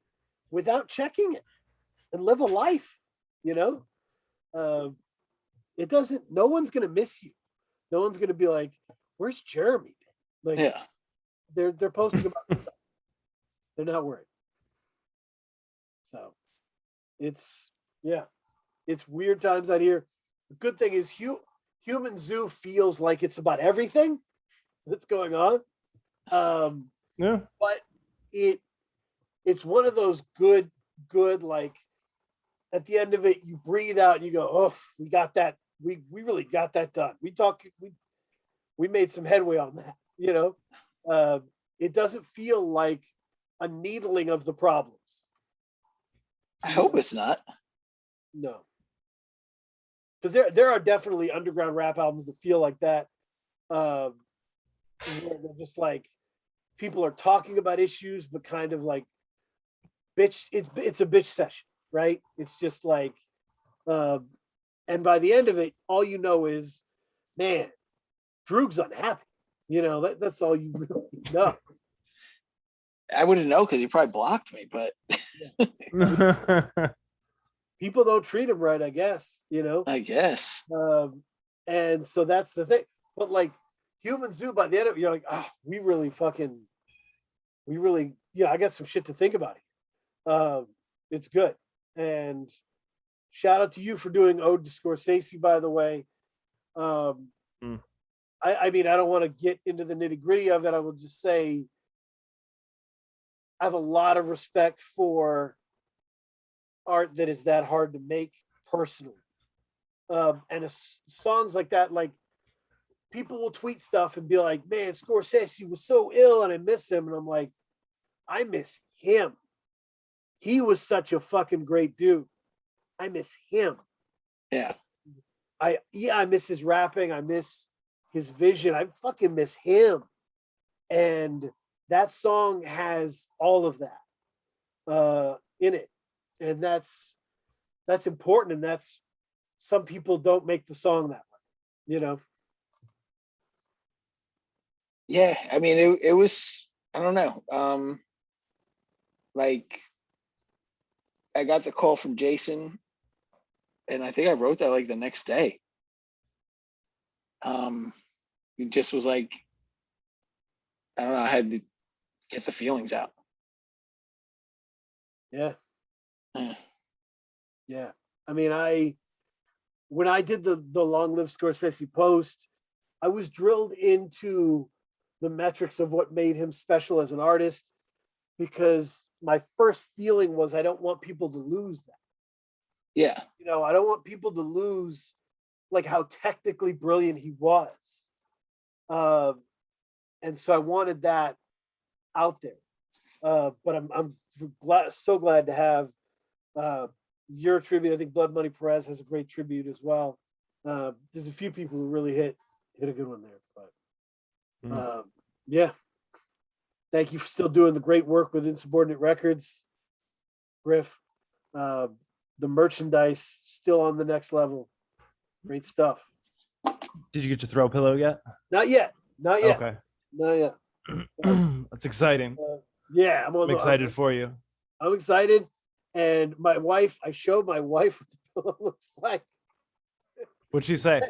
without checking it and live a life, it doesn't, no one's going to miss you. No one's going to be like, where's Jeremy? Like, yeah, they're posting about themselves. They're not worried. So it's weird times out here. The good thing is Human Zoo feels like it's about everything that's going on. But it's one of those good, like, at the end of it, you breathe out and you go, oh, we got that. We really got that done. We made some headway on that, it doesn't feel like a needling of the problems. I hope it's not. No. Because there are definitely underground rap albums that feel like that. Where they're just like, people are talking about issues, but kind of like, bitch, it's a bitch session, right? It's just like, and by the end of it, all you know is, man, Droog's unhappy. That's all you really know. I wouldn't know because he probably blocked me, but people don't treat him right, I guess, I guess. And so that's the thing. But like, Human Zoo, by the end of it, you're like, we really, I got some shit to think about here. It's good. And shout out to you for doing Ode to Scorsese, by the way. I mean, I don't want to get into the nitty gritty of it. I will just say, I have a lot of respect for art that is that hard to make personally. And songs like that, like, people will tweet stuff and be like, man, Scorsese was so ill and I miss him. And I'm like, I miss him. He was such a fucking great dude. I miss him. Yeah. I miss his rapping. I miss his vision. I fucking miss him. And that song has all of that in it. And that's important. And that's, some people don't make the song that way, Yeah, I mean, it was, I don't know. Like, I got the call from Jason, and I think I wrote that like the next day. It just was like, I don't know, I had to get the feelings out. Yeah. Yeah. I mean, when I did the Long Live Scorsese post, I was drilled into the metrics of what made him special as an artist, because my first feeling was, I don't want people to lose that. Yeah. I don't want people to lose like how technically brilliant he was. And so I wanted that out there. But I'm so glad to have your tribute. I think Blood Money Perez has a great tribute as well. There's a few people who really hit a good one there. But yeah. Thank you for still doing the great work with Insubordinate Records, Griff. The merchandise still on the next level. Great stuff. Did you get your throw pillow yet? Not yet. Okay. Not yet. That's exciting. Yeah, I'm excited for you. I'm excited. And my wife, I showed my wife what the pillow looks like. What'd she say?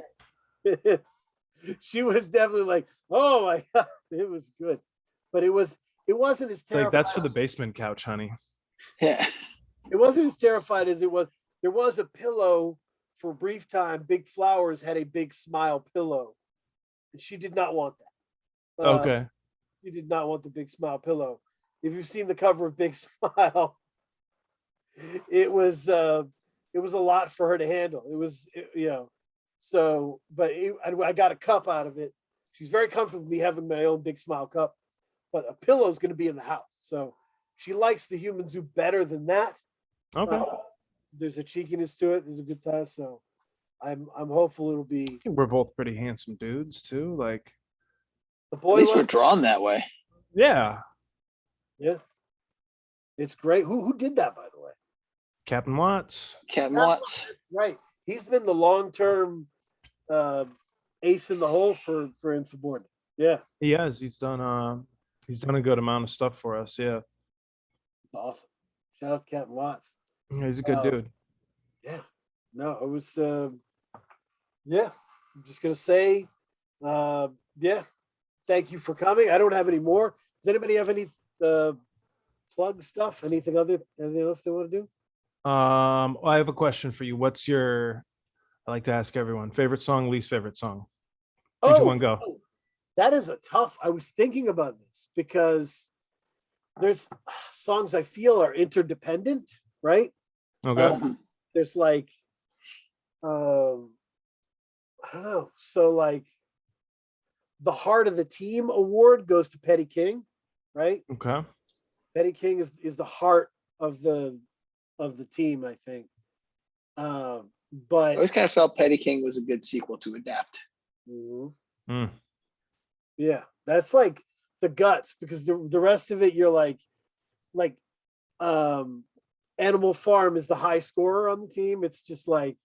She was definitely like, "Oh my god, it was good," but it wasn't as terrifying. Like, that's for the basement couch, honey. Yeah. It wasn't as terrified as it was. There was a pillow for a brief time. Big Flowers had a big smile pillow, and she did not want that. Okay. She did not want the big smile pillow. If you've seen the cover of Big Smile, it was a lot for her to handle. It was, so, but I got a cup out of it. She's very comfortable with me having my own Big Smile cup, but a pillow is going to be in the house. So she likes the Human Zoo better than that. Okay. There's a cheekiness to it. There's a good time. So I'm hopeful it'll be. We're both pretty handsome dudes too. Like, The At boy least we're love- drawn that way. yeah. Yeah. It's great. Who did that, by the way? Captain Watts. Captain Watts. That's right. He's been the long-term ace in the hole for Insubordinate. Yeah. He has. He's done a good amount of stuff for us. Yeah. It's awesome. Shout out to Captain Watts. Yeah, he's a good dude. Yeah. No, it was yeah. I'm just gonna say yeah. Thank you for coming. I don't have any more. Does anybody have any plug stuff? Anything else they want to do? I have a question for you. What's your, I like to ask everyone, favorite song, least favorite song? Three, two, one, go. That is a tough. I was thinking about this because there's songs I feel are interdependent, right? Okay. There's like I don't know. So like the Heart of the Team award goes to Petty King, right? Okay. Petty King is the heart of the team, I think. I But always kind of felt Petty King was a good sequel to Adapt. Mhm. Yeah, that's like the guts, because the rest of it you're like Animal Farm is the high scorer on the team. It's just like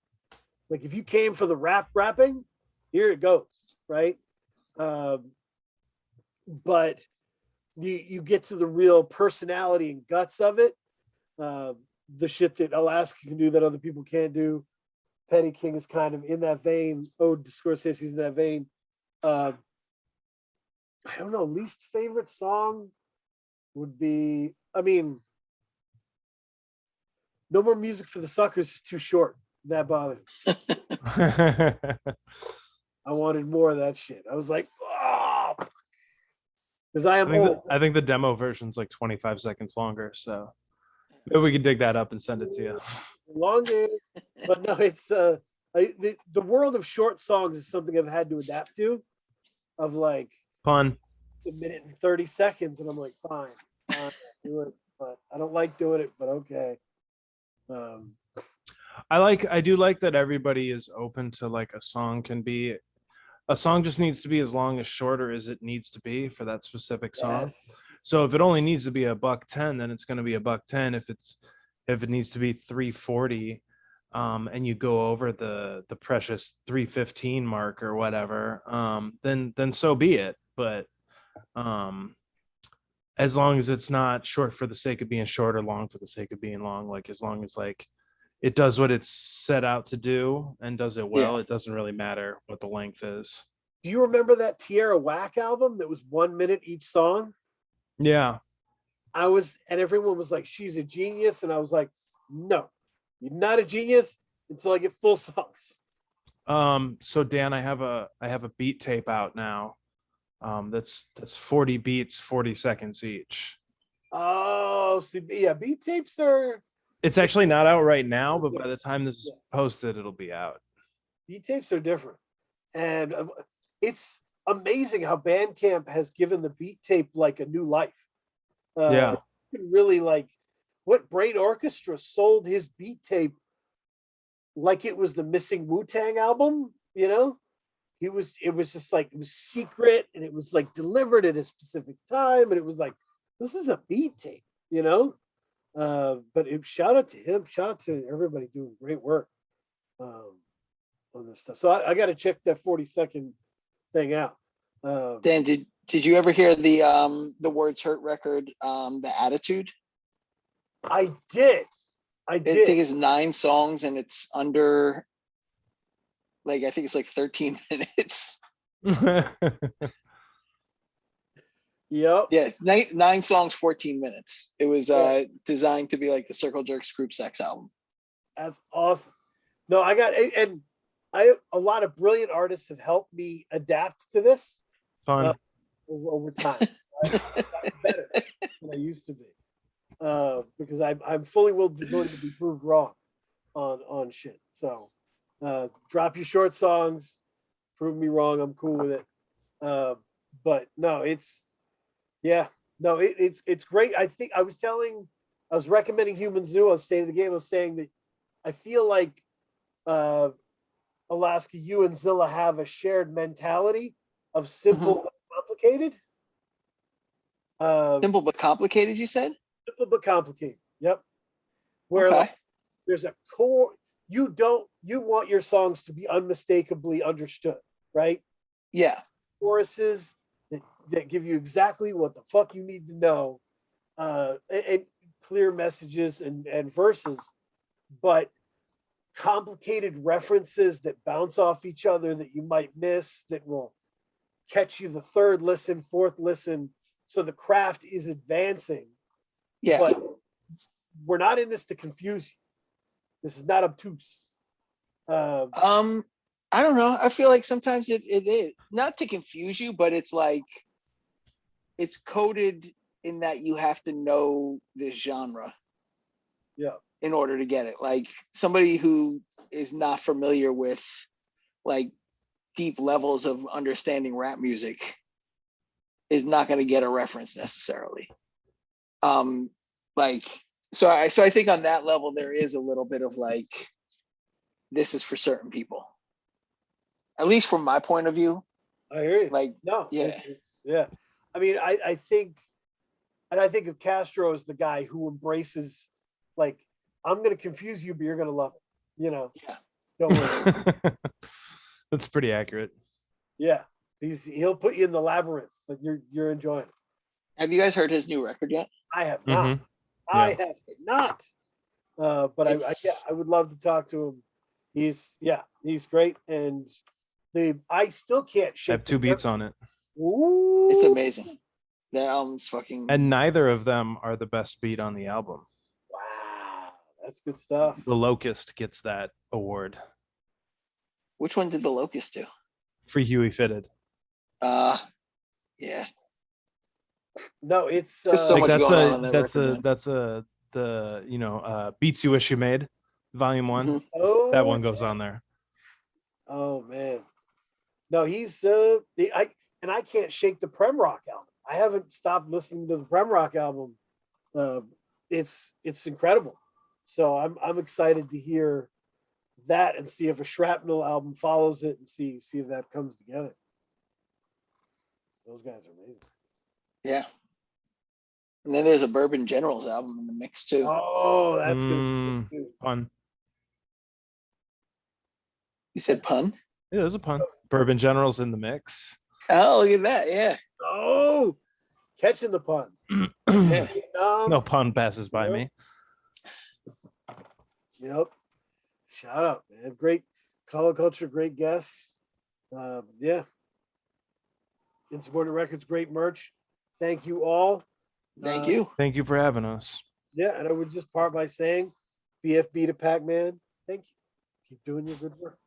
if you came for the rapping, here it goes, right? But you get to the real personality and guts of it. The shit that Alaska can do that other people can't do. Petty King is kind of in that vein. Ode to Scorsese's in that vein. I don't know. Least favorite song would be, I mean, No More Music for the Suckers is too short. That bothered me. I wanted more of that shit. I was like, oh, because I think the demo version's like 25 seconds longer, so maybe we can dig that up and send it to you. longer, but no, it's the world of short songs is something I've had to adapt to. Of like Fun. a minute and 30 seconds, and I'm like, fine, do it, but I don't like doing it, but okay. I do like that everybody is open to like a song just needs to be as long as shorter as it needs to be for that specific song. Yes. So if it only needs to be $1.10, then it's going to be $1.10. If it needs to be 340, and you go over the precious 315 mark or whatever, then so be it. But as long as it's not short for the sake of being short or long for the sake of being long, like as long as like it does what it's set out to do and does it well, it doesn't really matter what the length is. Do you remember that Tierra Whack album that was 1 minute each song? Yeah. And everyone was like, she's a genius. And I was like, no, you're not a genius until I get full songs. So Dan, I have a beat tape out now. That's 40 beats, 40 seconds each. Oh, see, yeah, beat tapes are. It's actually not out right now, but by the time this is posted, it'll be out. Beat tapes are different. And it's amazing how Bandcamp has given the beat tape like a new life. Yeah. Really like what Brain Orchestra sold his beat tape like it was the Missing Wu-Tang album, you know? It was just like, it was secret, and it was like delivered at a specific time, and it was like, this is a beat tape, you know? But shout out to him, shout out to everybody doing great work on this stuff. So I got to check that 40-second thing out. Dan, did you ever hear the Words Hurt record, The Attitude? I did. I think it's 9 songs, and it's under Like, I think it's like 13 minutes. Yep. Yeah, nine songs, 14 minutes. It was designed to be like the Circle Jerks group sex album. That's awesome. No, a lot of brilliant artists have helped me adapt to this Fun. over time. I've gotten better than I used to be. Because I'm fully willing to be proved wrong on shit. So drop your short songs, prove me wrong. I'm cool with it. But no, it's great. I think I was recommending Human Zoo on State of the Game. I was saying that I feel like Alaska, you and Zilla have a shared mentality of simple but complicated. Simple but complicated, you said? Simple but complicated. Yep. Where like, there's a core. You want your songs to be unmistakably understood, right? Yeah. Choruses that give you exactly what the fuck you need to know, and clear messages and verses, but complicated references that bounce off each other that you might miss, that will catch you the third listen, fourth listen. So the craft is advancing. Yeah. But we're not in this to confuse you. This is not obtuse. I don't know. I feel like sometimes it is not to confuse you, but it's like it's coded in that you have to know this genre. Yeah. In order to get it. Like somebody who is not familiar with like deep levels of understanding rap music is not going to get a reference necessarily. So I think on that level there is a little bit of like, this is for certain people, at least from my point of view. I hear you. Like, no, yeah, yeah. I mean, I think of Castro as the guy who embraces, like, I'm going to confuse you, but you're going to love it. You know, yeah. Don't worry. That's pretty accurate. Yeah, he'll put you in the labyrinth, but you're enjoying it. Have you guys heard his new record yet? I have not. Mhm. I Yeah. have not. But I would love to talk to him. He's great, and I still can't shake. Have two beats on it. Ooh. It's amazing. That album's fucking. And neither of them are the best beat on the album. Wow, that's good stuff. The Locust gets that award. Which one did the Locust do? Free Huey Fitted. Yeah. No, it's There's so Like much that's going on that record, the Beats You Wish You Made, Volume 1. Mhm. oh That one goes on there. Oh man, no, he's I can't shake the Prem Rock album. I haven't stopped listening to the Prem Rock album. It's incredible. So I'm excited to hear that and see if a Shrapnel album follows it and see if that comes together. Those guys are amazing. Yeah. And then there's a Bourbon Generals album in the mix too. Oh, that's gonna be good. Pun. You said pun? Yeah, there's a pun. Bourbon General's in the mix. Oh, look at that. Yeah. Oh, catching the puns. Yeah. No pun passes by me. Yep. Shout out, man. Great color culture, great guests. Yeah. Insubordinate Records, great merch. Thank you all. Thank you. Thank you for having us. Yeah, and I would just part by saying, BFB to Pac-Man, thank you. Keep doing your good work.